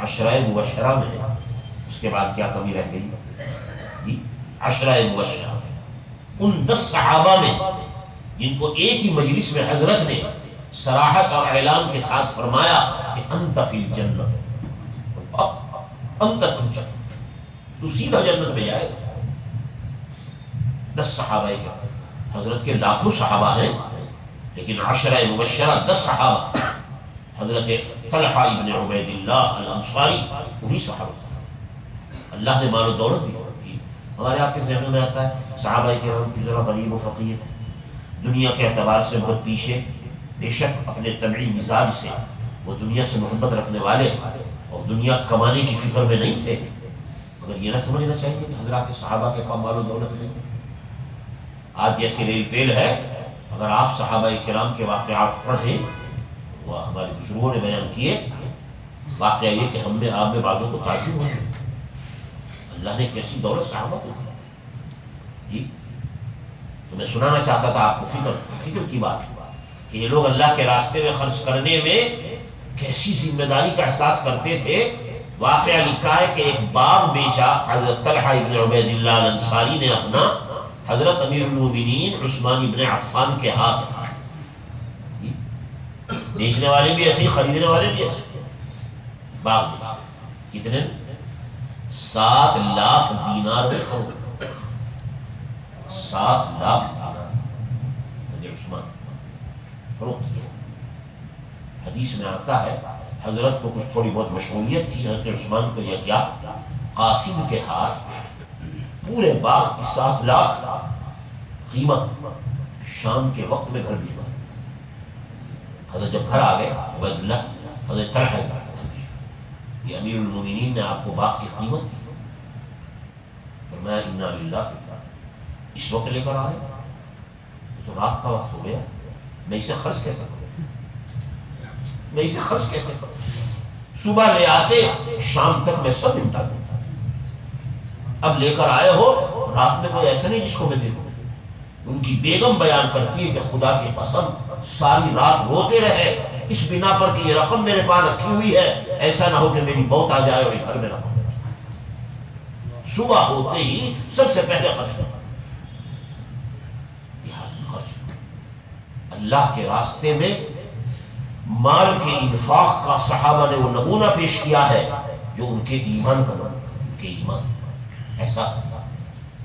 عشرہ مبشرہ میں، اس کے بعد کیا کمی رہ گئی جی، عشرہ مبشرہ ان 10 صحابہ میں جن کو ایک ہی مجلس میں حضرت نے صراحت اور اعلان کے ساتھ فرمایا کہ انت فی الجنت، انت فی الجنت، تو سیدھا جنت میں جائے گا۔ 10 صحابہ کے حضرت کے لاکھوں صحابہ ہیں، لیکن عشرہ مبشرہ 10 صحابہ، حضرت طلحہ ابن عبید اللہ الانصاری وہی صحابہ، اللہ نے مال و دولت دی۔ ہمارے آپ کے ذہن میں آتا ہے صحابہ کرام کی ذرا غریب و فقیر، دنیا کے اعتبار سے بہت پیچھے، بے شک اپنے طبعی مزاج سے وہ دنیا سے محبت رکھنے والے اور دنیا کمانے کی فکر میں نہیں تھے، مگر یہ نہ سمجھنا چاہیے کہ حضرات صحابہ کے پاس مال و دولت نہیں۔ آج جیسی ریل پیل ہے، اگر آپ صحابہ کرام کے واقعات پڑھیں، وہ ہمارے بزرگوں نے بیان کیے، واقعہ یہ کہ ہم نے آپ میں بعضوں کو تعجب ہے، اللہ نے کیسی دولت صحابہ کو دی۔ جی تو میں سنانا چاہتا تھا آپ کو فکر کی بات کہ یہ لوگ اللہ کے راستے میں خرچ کرنے میں کیسی ذمہ داری کا احساس کرتے تھے۔ واقعہ لکھا ہے کہ ایک باغ بیچا حضرت طلحہ ابن عبید اللہ الانصاری نے اپنا حضرت امیر المومنین عثمان ابن عفان کے ہاتھ، بیچنے والے بھی ایسے، خریدنے والے بھی ایسے، باغ بیچا کتنے؟ 7 لاکھ دینار میں خرید، 7 لاکھ دینار حضرت عثمان فروخت کیا۔ حدیث میں آتا ہے حضرت کو کچھ تھوڑی بہت مشغولیت تھی، حضرت عثمان کو یہ کیا، قاسم کے ہاتھ پورے باغ کی 7 لاکھ قیمت شام کے وقت میں گھر بھجوا۔ حضرت جب گھر آ گئے عبید اللہ، حضرت طلحہ یہ امیر المومنین نے آپ کو باغ کی قیمت دی، فرمایا انا للہ، اس وقت لے کر آ رہے، تو رات کا وقت ہو گیا، میں اسے خرچ کیسے کروں، میں اسے خرچ کیسے کروں؟ صبح لے آتے، شام تک میں سب نمٹا دیتا، اب لے کر آئے ہو، رات میں کوئی ایسا نہیں جس کو میں دے دوں۔ ان کی بیگم بیان کرتی ہے کہ خدا کی قسم ساری رات روتے رہے اس بنا پر کہ یہ رقم میرے پاس رکھی ہوئی ہے، ایسا نہ ہو کہ میری موت آ جائے اور یہ گھر میں رقم رہ جائے۔ صبح ہوتے ہی سب سے پہلے خرچ کرنا، اللہ کے راستے میں مال کے انفاق کا صحابہ نے وہ نمونہ پیش کیا ہے جو ان کے ایمان کا نمونہ، ان کے ایمان ایسا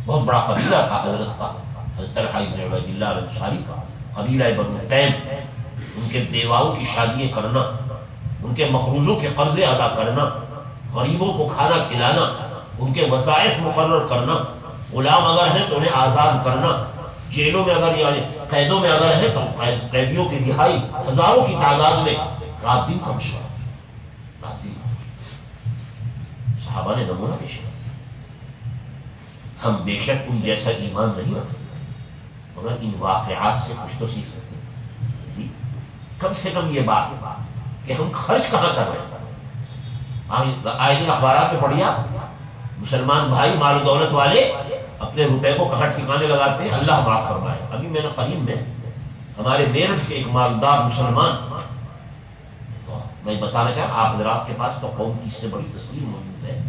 بہت بڑا قبیلہ تھا حضرت کا، حضرت طلحہ ابن عبید اللہ الانصاری کا قبیلہ بنو تیم۔ ان کے بیواؤں کی شادیاں کرنا، ان کے مخروضوں کے قرضے ادا کرنا، غریبوں کو کھانا کھلانا، ان کے وظائف مقرر کرنا، غلام اگر ہیں تو انہیں آزاد کرنا، جیلوں میں اگر یعنی قیدوں میں اگر ہے تو قیدیوں کی رہائی، ہزاروں کی تعداد میں رات دن کا مشورہ، رات دن کا صحابہ نے نمونہ پیش کیا۔ ہم بے شک ان جیسا ایمان نہیں رکھ سکتے، مگر ان واقعات سے کچھ تو سیکھ سکتے ہیں، کم سے کم یہ بات کہ ہم خرچ کہاں کر رہے ہیں۔ آئے دن اخبارات میں پڑھیا مسلمان بھائی مال و دولت والے اپنے روپے کو کہاں ٹھکانے لگاتے ہیں، اللہ معاف فرمائے۔ ابھی میں نے قریب میں ہمارے میرٹھ کے ایک مالدار مسلمان، تو میں بتانا چاہتا آپ حضرات کے پاس تو قوم کی اس سے بڑی تصویر موجود ہے،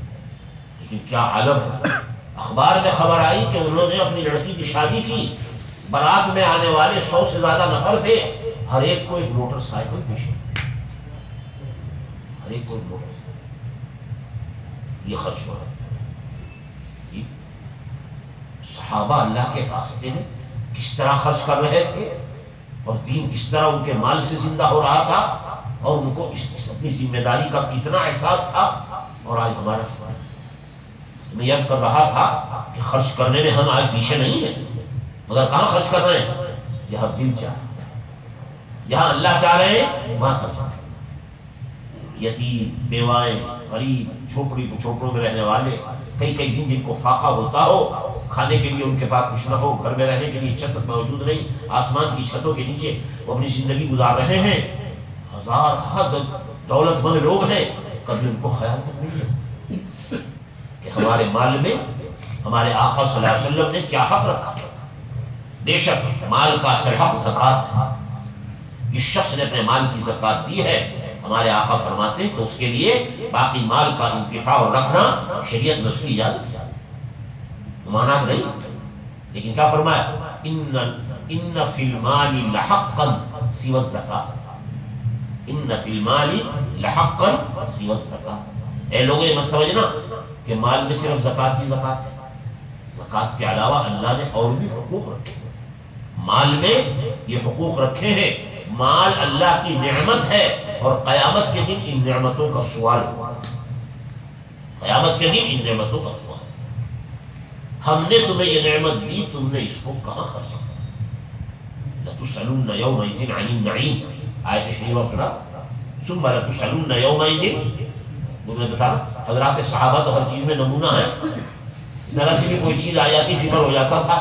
لیکن کیا عالم ہے۔ اخبار میں خبر آئی کہ انہوں نے اپنی لڑکی کی شادی کی، بارات میں آنے والے 100 سے زیادہ نفر تھے، ہر ایک کو ایک موٹر سائیکل پیش کی، ہر ایک کو ایک موٹر سائیکل، یہ خرچ ہو رہا ہے۔ صحابہ اللہ کے راستے میں کس طرح خرچ کر رہے تھے اور دین کس طرح ان کے مال سے زندہ ہو رہا تھا، اور ان کو اپنی ذمہ داری کا کتنا احساس تھا۔ اور آج ہمارا، میں یہ کر رہا تھا کہ خرچ کرنے میں ہم آج پیچھے نہیں ہیں، مگر کہاں خرچ کر رہے ہیں؟ جہاں دل چاہے، جہاں اللہ چاہ رہے ہیں وہاں خرچ کر رہے ہیں۔ یتیم، بیوائیں، غریب، جھوپڑوں میں رہنے والے، کئی دن جن کو فاقہ ہوتا ہو، کھانے کے لیے ان کے پاس کچھ نہ ہو، گھر میں رہنے کے لیے چھت موجود نہیں، آسمان کی چھتوں کے نیچے وہ اپنی زندگی گزار رہے ہیں، ہزار حد دولت مند لوگ ہیں، کبھی ان کو خیال تک نہیں ہے کہ ہمارے مال میں ہمارے آقا صلی اللہ علیہ وسلم نے کیا حق رکھا۔ بے شک مال کا اصل حق زکوٰۃ ہے، جس شخص نے اپنے مال کی زکوٰۃ دی ہے، ہمارے آقا فرماتے ہیں کہ اس کے لیے باقی مال کا انتفاع اور رکھنا شریعت میں اس کی اجازت ہے، ممانعت نہیں۔ لیکن کیا فرمایا؟ ان فی المال لحقا سوى الزکاۃ، ان فی المال لحقا سوى الزکاۃ۔ اے لوگوں یہ مت سمجھنا کہ مال میں صرف زکوٰۃ ہی زکوٰۃ ہے، زکوٰۃ کے علاوہ اللہ نے اور بھی حقوق رکھے ہیں، مال میں یہ حقوق رکھے ہیں۔ مال اللہ کی نعمت ہے، اور قیامت کے دن ان نعمتوں کا سوال ہوگا، قیامت کے دن ان نعمتوں کا سوال۔ ہم نے تمہیں یہ نعمت دی، تم نے اس کو کہاں خرچ کیا؟ لَتُسْأَلُنَّ يَوْمَئِذٍ عَنِ النَّعِيمِ، آیت شریفہ سنا، ثم لتسألن یومئذ، وہ میں بتا رہا حضرات صحابہ تو ہر چیز میں نمونہ ہے، ذرا سی بھی کوئی چیز آ جاتی فکر ہو جاتا تھا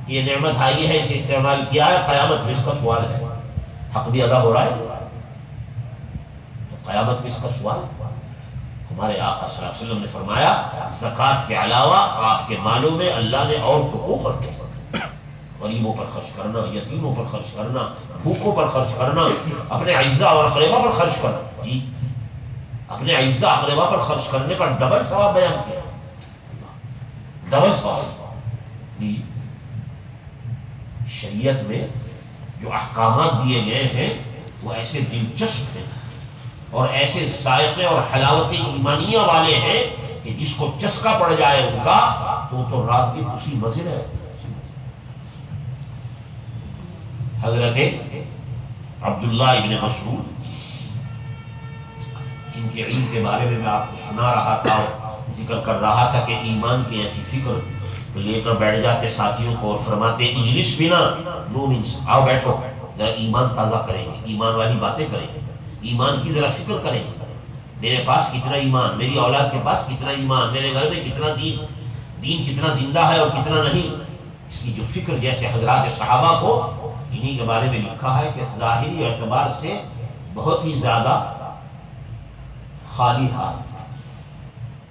کہ یہ نعمت آئی ہے، اسے استعمال کیا ہے، قیامت میں اس کا سوال ہے، حق بھی ادا ہو رہا ہے تو قیامت میں اس کا سوال ہے۔ ہمارے آقا صلی اللہ علیہ وسلم نے فرمایا زکوٰۃ کے علاوہ آپ کے مالوں میں اللہ نے اور حقوق رکھے، غریبوں پر خرچ کرنا، یتیموں پر خرچ کرنا، بھوکوں پر خرچ کرنا، اپنے اعزاء اور اقربا پر خرچ کرنا، جی اپنے اعزاء اقربا پر خرچ کرنے کا ڈبل ثواب بیان کیا، ڈبل ثواب۔ جی شریعت میں جو احکامات دیے گئے ہیں وہ ایسے دلچسپ ہیں اور ایسے ذائقے اور حلاوت ایمانیہ والے ہیں کہ جس کو چسکا پڑ جائے ان کا تو رات دن اسی مزے میں رہتے۔ حضرت عبداللہ ابن مسعود جن کی علم کے بارے میں آپ کو سنا رہا تھا اور ذکر کر رہا تھا کہ ایمان کی ایسی فکر تو لے کر بیٹھ جاتے ساتھیوں کو اور فرماتے اجلس بنا نومنس، آؤ بیٹھو ذرا ایمان تازہ کریں گے، ایمان والی باتیں کریں گے، ایمان کی ذرا فکر کریں گے، میرے پاس کتنا ایمان، میری اولاد کے پاس کتنا ایمان، میرے گھر میں کتنا دین کتنا زندہ ہے اور کتنا نہیں، اس کی جو فکر جیسے حضرات صحابہ کو انہی کے بارے میں لکھا ہے کہ ظاہری اعتبار سے بہت ہی زیادہ خالی ہاتھ،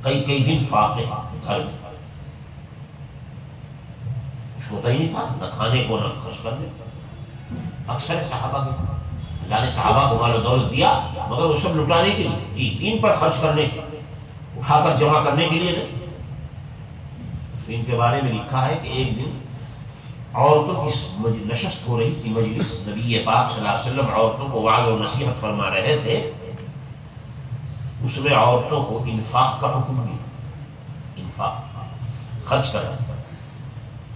کئی دن فاقے گھر میں کچھ ہوتا ہی نہیں تھا، نہ کھانے کو نہ خرچ کرنے، اکثر صحابہ کے اللہ نے صحابہ کو مال و دولت دیا مگر وہ سب لٹانے کے لیے، جی دین پر خرچ کرنے کے لیے، اٹھا کر جمع کرنے کے لیے نہیں۔ ان کے بارے میں لکھا ہے کہ ایک دن عورتوں کی نشست ہو رہی تھی مجلس، نبی پاک صلی اللہ علیہ وسلم عورتوں کو وعظ و نصیحت فرما رہے تھے، اس میں عورتوں کو انفاق کا حکم دیا، انفاق خرچ کرنا،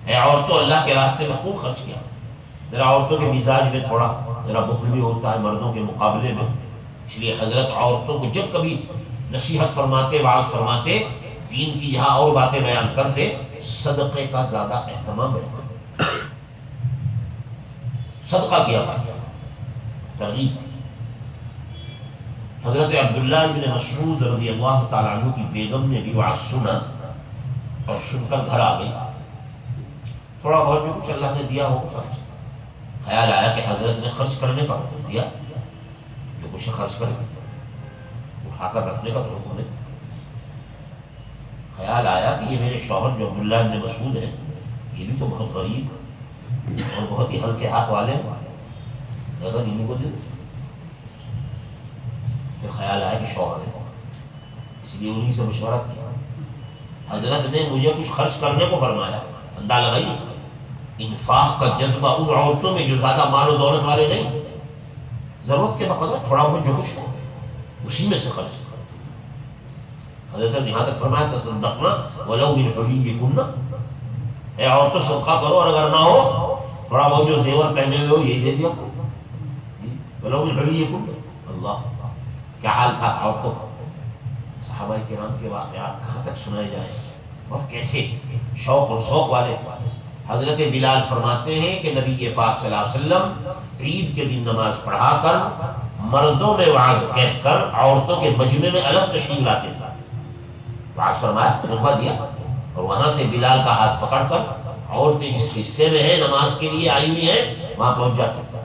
اے عورتوں اللہ کے راستے میں خوب خرچ کیا۔ ذرا عورتوں کے مزاج میں تھوڑا ذرا بخل بھی ہوتا ہے مردوں کے مقابلے میں، اس لیے حضرت عورتوں کو جب کبھی نصیحت فرماتے وعظ فرماتے دین کی جہاں اور باتیں بیان کرتے صدقے کا زیادہ اہتمام ہے، صدقہ کیا ترغیب۔ حضرت عبداللہ ابن مسعود رضی اللہ تعالیٰ عنہ کی بیگم نے بھی وعظ سنا اور سن کر گھر آ گئی، تھوڑا بہت جو کچھ اللہ نے دیا ہو خرچ، خیال آیا کہ حضرت نے خرچ کرنے کا حکم دیا، جو کچھ خرچ کرے، اٹھا کر رکھنے کا تو حکم نہیں۔ خیال آیا کہ یہ میرے شوہر جو عبداللہ ابن مسعود ہیں یہ بھی تو بہت غریب اور بہت ہی ہلکے ہاتھ والے ہیں، اگر انہیں کو دے دو۔ پھر خیال آیا کہ شوہر ہے، اس لیے انہیں سے مشورہ کیا، حضرت نے مجھے کچھ خرچ کرنے کو فرمایا، اندازہ لگائیے انفاق کا جذبہ ان عورتوں میں جو زیادہ مال و دولت والے نہیں، ضرورت کے بقدر تھوڑا بہت جو کچھ ہو اسی میں سے خرچ۔ حضرت نے یہاں تک فرمایا تصدقنا ولو من حلیکن، اے عورتوں صدقہ کرو اور اگر نہ ہو تھوڑا بہت جو زیور پہنے ہوئے ہو یہ دے دیا ولو من حلیکن۔ اللہ کیا حال تھا عورتوں کا، صحابہ کرام کے واقعات کہاں تک سنائے جائیں اور کیسے شوق اور ذوق والے تھے۔ حضرت بلال فرماتے ہیں کہ نبی پاک صلی اللہ علیہ وسلم عید کے دن نماز پڑھا کر مردوں میں وعظ کہہ کر عورتوں کے مجمع میں الگ تشریف لاتے تھے، وعظ فرمایا خطبہ دیا اور وہاں سے بلال کا ہاتھ پکڑ کر عورتیں جس حصے میں ہیں نماز کے لیے آئی ہوئی ہیں وہاں پہنچ جاتے تھے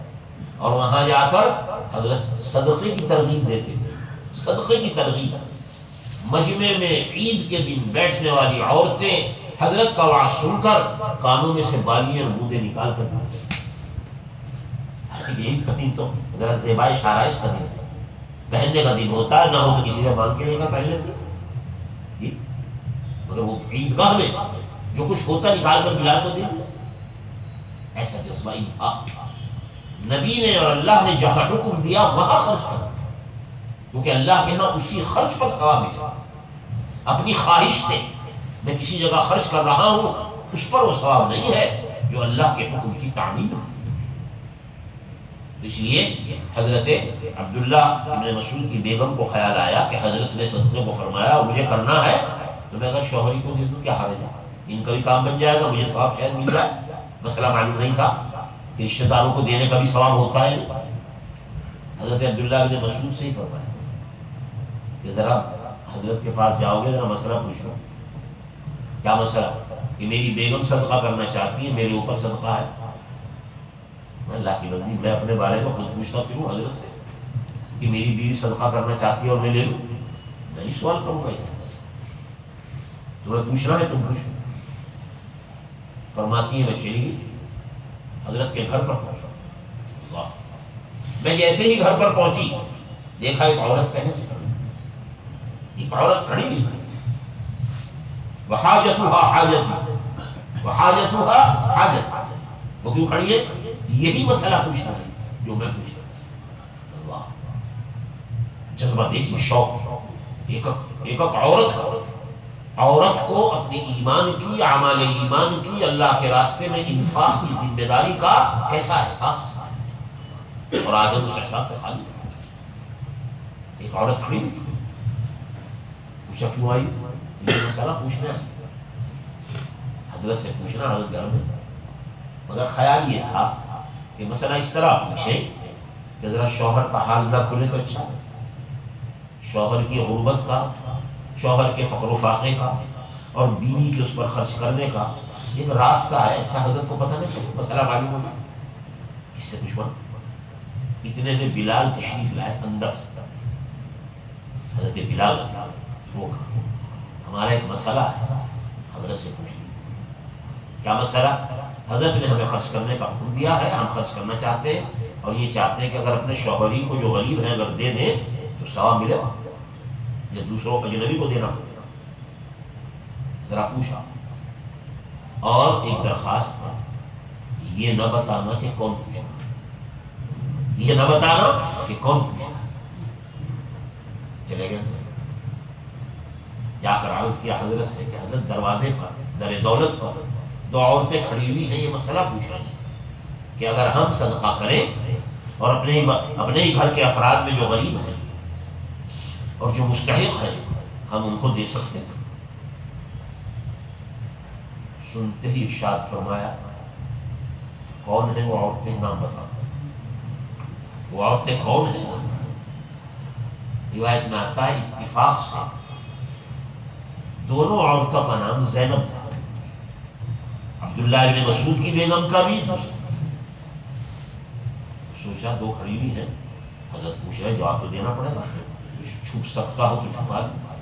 اور وہاں جا کر حضرت صدقے کی ترغیب دیتے تھے، صدقے کی ترغیب۔ مجمع میں عید کے دن بیٹھنے والی عورتیں حضرت کا وعظ سن کر کانوں میں سے بالیاں اور بوندیں نکال کر دیتے۔ عید کا دن تو ذرا زیبائش آرائش کا دن ہے، پہننے کا دن ہوتا ہے، نہ ہو تو کسی سے مانگ کے لے کر پہن لیتے، مگر وہ عیدگاہ میں جو کچھ ہوتا نکال کر بلال کو دے دیا۔ ایسا جذبہ انفاق نبی نے اور اللہ نے جہاں حکم دیا وہاں خرچ کرو، کیونکہ اللہ کے ہاں اسی خرچ پر ثواب ملے۔ اپنی خواہش سے میں کسی جگہ خرچ کر رہا ہوں اس پر وہ ثواب نہیں ہے جو اللہ کے حکم کی تعمیل ہو۔ اس لیے حضرت عبداللہ ابن مسعود کی بیگم کو خیال آیا کہ حضرت نے صدقے کو فرمایا اور مجھے کرنا ہے تو میں اگر شوہری کو دے دوں کیا حرج ہے، ان کا بھی کام بن جائے گا، مجھے ثواب شاید مل جائے۔ مسئلہ معلوم نہیں تھا کہ رشتہ داروں کو دینے کا بھی ثواب ہوتا ہے۔ حضرت عبداللہ بن مسعود سے ہی فرمایا کہ ذرا حضرت کے پاس جاؤ گے ذرا مسئلہ پوچھ لو. کیا مسئلہ؟ کہ میری بیگم صدقہ کرنا چاہتی ہے، میرے اوپر صدقہ ہے. میں اللہ کی بندی، میں اپنے بارے میں خود پوچھتا پھروں حضرت سے کہ میری بیوی صدقہ کرنا چاہتی ہے اور میں لے لوں؟ میں ہی سوال کروں گا. تمہیں پوچھنا ہے تم پوچھو. فرماتی ہے میں چلی گئی حضرت کے گھر پر پہنچا. واہ! میں جیسے ہی گھر پر پہنچی دیکھا ایک عورت پہلے سے کھڑی، ایک عورت کھڑی ہوئی. وحاجتها حاجتی، وحاجتها حاجتی. وہ کیوں کھڑی ہے؟ یہی مسئلہ پوچھنا ہے جو میں پوچھ رہا. اللہ! جذبہ دیکھیے، شوق. ایک عورت کو اپنے ایمان کی، اعمال ایمان کی، اللہ کے راستے میں انفاق کی ذمہ داری کا کیسا احساس، اور آج ہم اس احساس سے خالی. ایک عورت کھڑی ہوئی، پوچھا کیوں آئی؟ یہ مسئلہ پوچھنا ہے. حضرت سے پوچھنا حضرت گھر میں، مگر خیال یہ تھا کہ مسئلہ اس طرح پوچھے کہ ذرا شوہر کا حال نہ کھلے تو اچھا ہے. شوہر کی غربت کا، شوہر کے فقر و فاقے کا، اور بیوی کے اس پر خرچ کرنے کا ایک راز سا ہے. اچھا حضرت کو پتہ نہیں چلے، مسئلہ معلوم ہوگا. کس سے پوچھوا؟ اتنے میں بلال تشریف لائے اندر سے. حضرت بلال وہ ہمارا ایک مسئلہ ہے، حضرت سے پوچھ لیا. کیا مسئلہ؟ حضرت نے ہمیں خرچ کرنے کا حکم دیا ہے، ہم خرچ کرنا چاہتے ہیں، اور یہ چاہتے ہیں کہ اگر اپنے شوہری کو جو غریب ہے اگر دے دیں تو ثواب ملے گا، یا دوسروں اجنبی کو دینا پڑے گا. ذرا پوچھا. اور ایک درخواست ہے، یہ نہ بتانا کہ کون پوچھا، یہ نہ بتانا کہ کون پوچھا. چلے گئے. جا کر عرض کیا حضرت سے کہ حضرت دروازے پر، در دولت پر دو عورتیں کھڑی ہوئی ہیں، یہ مسئلہ پوچھ رہی ہیں کہ اگر ہم صدقہ کریں اور اپنے ہی گھر کے افراد میں جو غریب ہیں اور جو مستحق ہیں ہم ان کو دے سکتے ہیں. سنتے ہی ارشاد فرمایا کون ہیں وہ عورتیں؟ نام بتا. وہ عورتیں کون ہیں؟ روایت میں آتا ہے اتفاق سے دونوں عورتوں کا نام زینب تھا. عبداللہ ابن مسعود کی بیگم کا بھی. سوچا دو کھڑی ہوئی ہیں، حضرت پوچھ رہے جواب تو دینا پڑے گا، چھپ سکتا ہو تو چھپا لوں.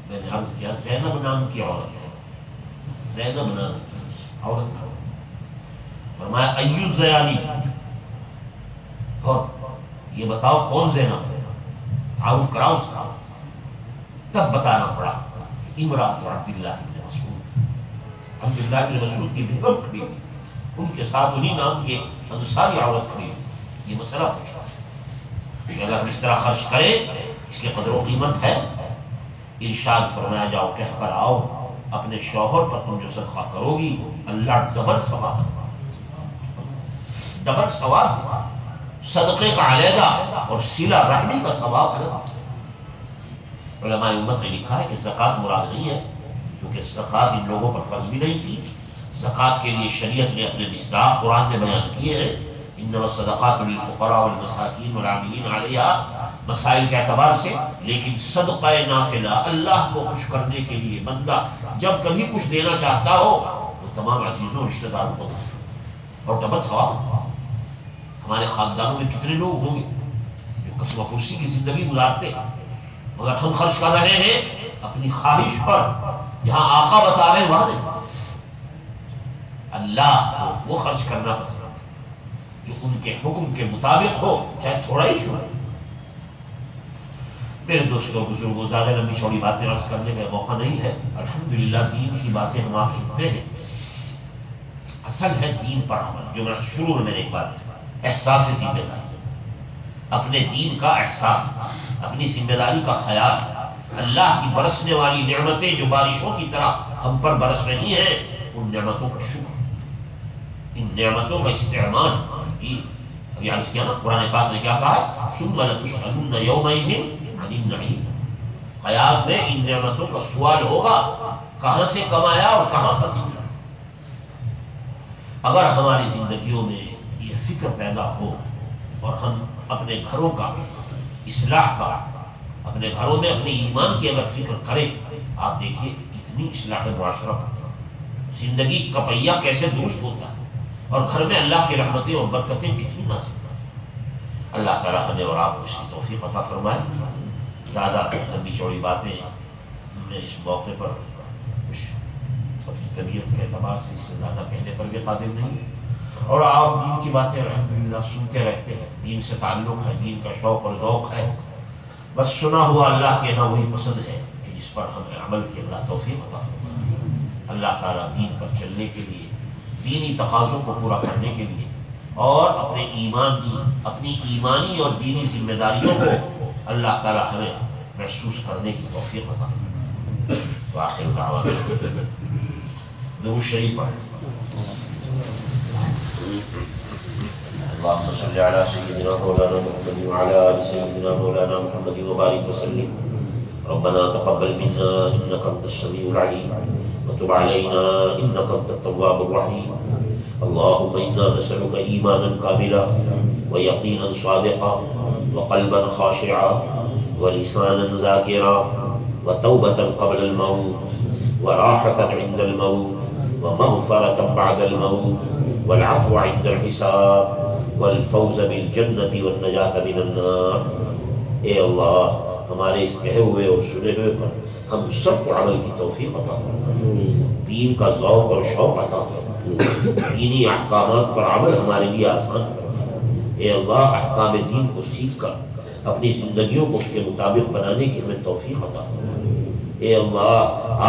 میں نے عرض کیا زینب نام کی عورت ہے، زینب نام کی عورت ہے. فرمایا ایو الزیانی، اور یہ بتاؤ کون زینب ہے، تعارف کراؤ اس کا. تب بتانا پڑا امراۃ عبداللہ بن مسعود، عبداللہ بن مسعود کی بیگم کھڑی ہوئی، ان کے ساتھ انہی نام کے انصاری عورت کھڑی ہوئی. یہ مسئلہ پوچھا کہ اگر ہم اس طرح خرچ کریں اس کی قدر و قیمت ہے. ارشاد فرمایا جاؤ کہہ کر آؤ اپنے شوہر پر تم جو صدقہ کرو گی اللہ ڈبل ثواب، ڈبل ثواب، صدقے کا علیحدہ اور صلہ رحمی کا ثواب علیحدہ. علماء امت نے لکھا ہے کہ زکوٰۃ مراد نہیں ہے، کیونکہ زکوٰۃ ان لوگوں پر فرض بھی نہیں تھی. زکوٰۃ کے لیے شریعت نے اپنے مصداق قرآن میں بیان کیے ہیں، انما الصدقات للفقراء والمساکین والعاملین علیہا، مسائل کے اعتبار سے. لیکن صدقہ نافلہ اللہ کو خوش کرنے کے لیے بندہ جب کبھی کچھ دینا چاہتا ہو تو تمام عزیزوں رشتہ داروں کو دے، اور ڈبل ثواب. ہمارے خاندانوں میں کتنے لوگ ہوں گے جو قسم کرسی کی زندگی گزارتے ہیں، مگر ہم خرچ کر رہے ہیں اپنی خواہش پر، جہاں آقا بتا رہے ہیں وہاں نہیں. اللہ کو وہ خرچ کرنا پسند جو ان کے حکم کے مطابق ہو، چاہے تھوڑا ہی کیوں. میرے دوستوں بزرگوں، زیادہ لمبی چوڑی باتیں عرض کرنے کا موقع نہیں ہے. الحمدللہ دین کی باتیں ہم آپ سنتے ہیں. اصل ہے دین پر عمل. جو میں شروع میں ایک بات احساس ذمہ داری، اپنے دین کا احساس، اپنی ذمہ داری کا خیال، اللہ کی برسنے والی نعمتیں جو بارشوں کی طرح ہم پر برس رہی ہیں ان نعمتوں کا شکر، ان نعمتوں کا استعمال. ابھی عرض کیا نا قرآن پاک نے کیا کہا ہے، ثم لتسألن یومئذ عن النعیم. قیامت میں ان نعمتوں کا سوال ہوگا کہاں سے کمایا اور کہاں خرچ کیا. اگر ہماری زندگیوں میں یہ فکر پیدا ہو اور ہم اپنے گھروں کا اصلاح کا، اپنے گھروں میں اپنے ایمان کی اگر فکر کریں، آپ دیکھیے کتنی اصلاح معاشرہ ہوتا ہے، زندگی کا پہیہ کیسے درست ہوتا ہے، اور گھر میں اللہ کی رحمتیں اور برکتیں کتنی نازل ہوتی ہیں۔ اللہ تعالیٰ ہمیں اور آپ کو اس کی توفیق عطا فرمائے۔ زیادہ لمبی چوڑی باتیں میں اس موقع پر کچھ اپنی طبیعت کے اعتبار سے اس سے زیادہ کہنے پر بھی قادر نہیں ہے، اور آپ دین کی باتیں الحمدللہ سنتے رہتے ہیں، دین سے تعلق ہے، دین کا شوق اور ذوق ہے، بس سنا ہوا اللہ کے ہاں وہی پسند ہے کہ جس پر ہمیں عمل کی اللہ توفیق عطا فرمائے۔ اللہ تعالیٰ دین پر چلنے کے لیے، دینی تقاضوں کو پورا کرنے کے لیے، اور اپنی ایمانی اور دینی ذمہ داریوں کو اللہ تعالیٰ ہمیں محسوس کرنے کی توفیق عطا فرمائے۔ وآخر دعوانا درود شریف پڑھیں۔ اللهم صل على سيدنا مولانا محمد وعلى آل سيدنا مولانا محمد وبارك وسلم۔ ربنا تقبل منا إنك أنت السميع العليم وتب علينا إنك أنت التواب الرحيم۔ اللهم إنا نسألك إيمانا كاملا ويقينا صادقا وقلبا خاشعا ولسانا ذاكرا وتوبة قبل الموت وراحة عند الموت ومغفرة بعد الموت والعفو عند الحساب والفوز بالجنة والنجاة من النار۔ اے اللہ ہمارے اس کہے ہوئے اور سنے ہوئے پر ہم سب کو عمل کی توفیق عطا فرما، دین کا ذوق اور شوق عطا فرما، دینی احکامات پر عمل ہمارے لیے آسان فرما۔ اے اللہ احکام دین کو سیکھ کر اپنی زندگیوں کو اس کے مطابق بنانے کی ہمیں توفیق عطا فرما۔ اے اللہ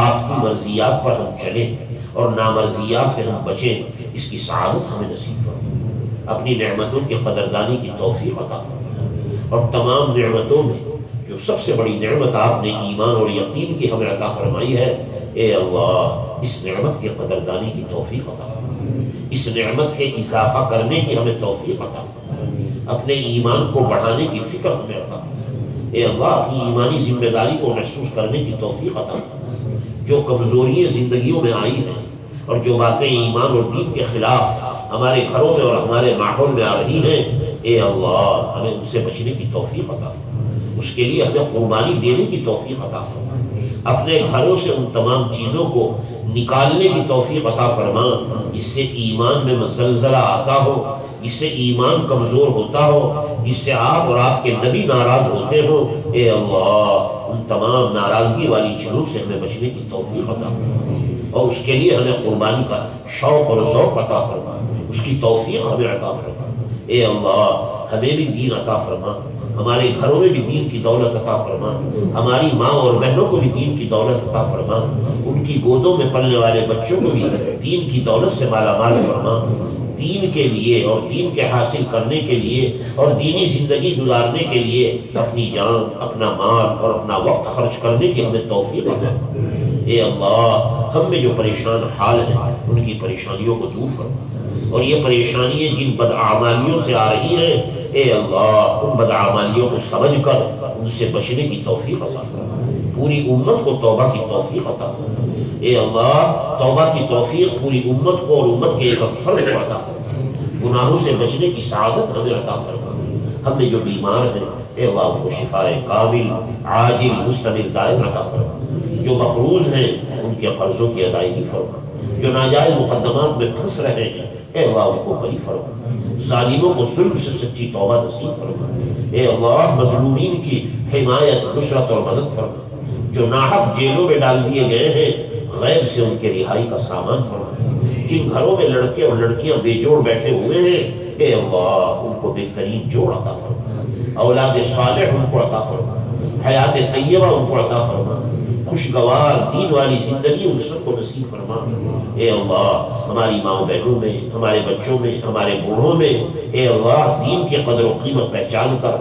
آپ کی مرضیات پر ہم چلیں اور نامرضیات سے ہم بچیں، اس کی سعادت ہمیں نصیب فرما۔ اپنی نعمتوں کی قدردانی کی توفیق عطا فرما، اور تمام نعمتوں میں جو سب سے بڑی نعمت آپ نے ایمان اور یقین کی ہمیں عطا فرمائی ہے، اے اللہ اس نعمت کی قدردانی کی توفیق عطا فرما، اس نعمت کے اضافہ کرنے کی ہمیں توفیق عطا فرما، اپنے ایمان کو بڑھانے کی فکر ہمیں عطا فرما۔ اے اللہ اپنی ایمانی ذمہ داری کو محسوس کرنے کی توفیق عطا فرما۔ جو کمزوریاں زندگیوں میں آئی ہیں اور جو باتیں ایمان اور دین کے خلاف ہمارے گھروں میں اور ہمارے ماحول میں آ رہی ہیں، اے اللہ ہمیں ان سے بچنے کی توفیق عطا فرما، اس کے لیے ہمیں قربانی دینے کی توفیق عطا فرما، اپنے گھروں سے ان تمام چیزوں کو نکالنے کی توفیق عطا فرما جس سے ایمان میں زلزلہ آتا ہو، جس سے ایمان کمزور ہوتا ہو، جس سے آپ اور آپ کے نبی ناراض ہوتے ہو۔ اے اللہ ان تمام ناراضگی والی چیزوں سے ہمیں بچنے کی توفیق عطا فرما، اور اس کے لیے ہمیں قربانی کا شوق اور ذوق عطا فرما، اس کی توفیق ہمیں عطا فرما۔ اے اللہ ہمیں بھی دین عطا فرما، ہمارے گھروں میں بھی دین کی دولت عطا فرما، ہماری ماں اور بہنوں کو بھی دین کی دولت عطا فرما، ان کی گودوں میں پلنے والے بچوں کو بھی دین کی دولت سے مالا مال فرما۔ دین کے لیے اور دین کے حاصل کرنے کے لیے اور دینی زندگی گزارنے کے لیے اپنی جان، اپنا مال اور اپنا وقت خرچ کرنے کی ہمیں توفیق عطا فرما۔ اے اللہ ہم میں جو پریشان حال ہیں ان کی پریشانیوں کو دور فرما، اور یہ پریشانیاں جن بدعمالیوں سے آ رہی ہیں، اے اللہ ان بدعمالیوں کو سمجھ کر ان سے بچنے کی توفیق عطا فرما، پوری امت کو توبہ کی توفیق عطا فرما۔ اے اللہ توبہ کی توفیق پوری امت کو اور امت کے ایک فرد کو عطا فرما، گناہوں سے بچنے کی سعادت ہمیں عطا فرما۔ ہم میں جو بیمار ہیں اے اللہ ان کو شفائے کامل عاجل مستمر دائم عطا فرما، جو مقروض ہیں ان کے قرضوں کی ادائیگی فرما، جو ناجائز مقدمات میں پھنس رہے ہیں اے اللہ ان کو بری فرما، ظالموں کو ظلم سے سچی توبہ نصیب فرما۔ اے اللہ مظلومین کی حمایت نصرت اور مدد فرما، جو ناحق جیلوں میں ڈال دیے گئے ہیں غیب سے ان کے رہائی کا سامان فرما، جن گھروں میں لڑکے اور لڑکیاں بے جوڑ بیٹھے ہوئے ہیں اے اللہ ان کو بہترین جوڑ عطا فرما، اولاد صالح ان کو عطا فرما، حیات طیبہ ان کو عطا فرما، خوشگوار دین والی زندگی ان سب کو نصیب فرما۔ اے اللہ ہماری ماں بہنوں میں، ہمارے بچوں میں، ہمارے بوڑھوں میں اے اللہ دین کی قدر و قیمت پہچان کر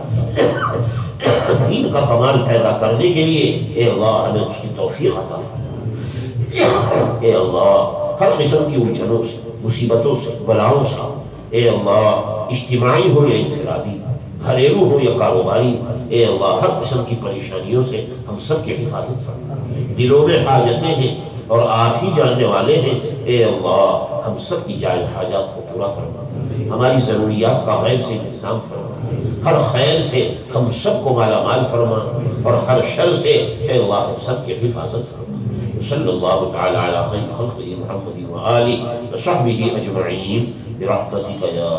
دین کا کمال پیدا کرنے کے لیے اے اللہ ہمیں اس کی توفیق عطا فرما۔ اے اللہ ہر قسم کی الجھنوں سے، مصیبتوں سے، بلاؤں سے اے اللہ اجتماعی ہو یا انفرادی، گھریلو ہو یا کاروباری، اے اللہ ہر قسم کی پریشانیوں سے ہم سب کی حفاظت فرما۔ دلوں میں حاجتیں ہیں اور آپ ہی جاننے والے ہیں، اے اللہ ہم سب کی جائز حاجات کو پورا فرما، ہماری ضروریات کا غیب سے انتظام فرما، ہر خیر سے ہم سب کو مالا مال فرما، اور ہر شر سے اے اللہ ہم سب کی حفاظت فرما۔ صلی اللہ تعالی علی خیر خلقہ محمد و آلہ و صحبہ اجمعین برحمتک یا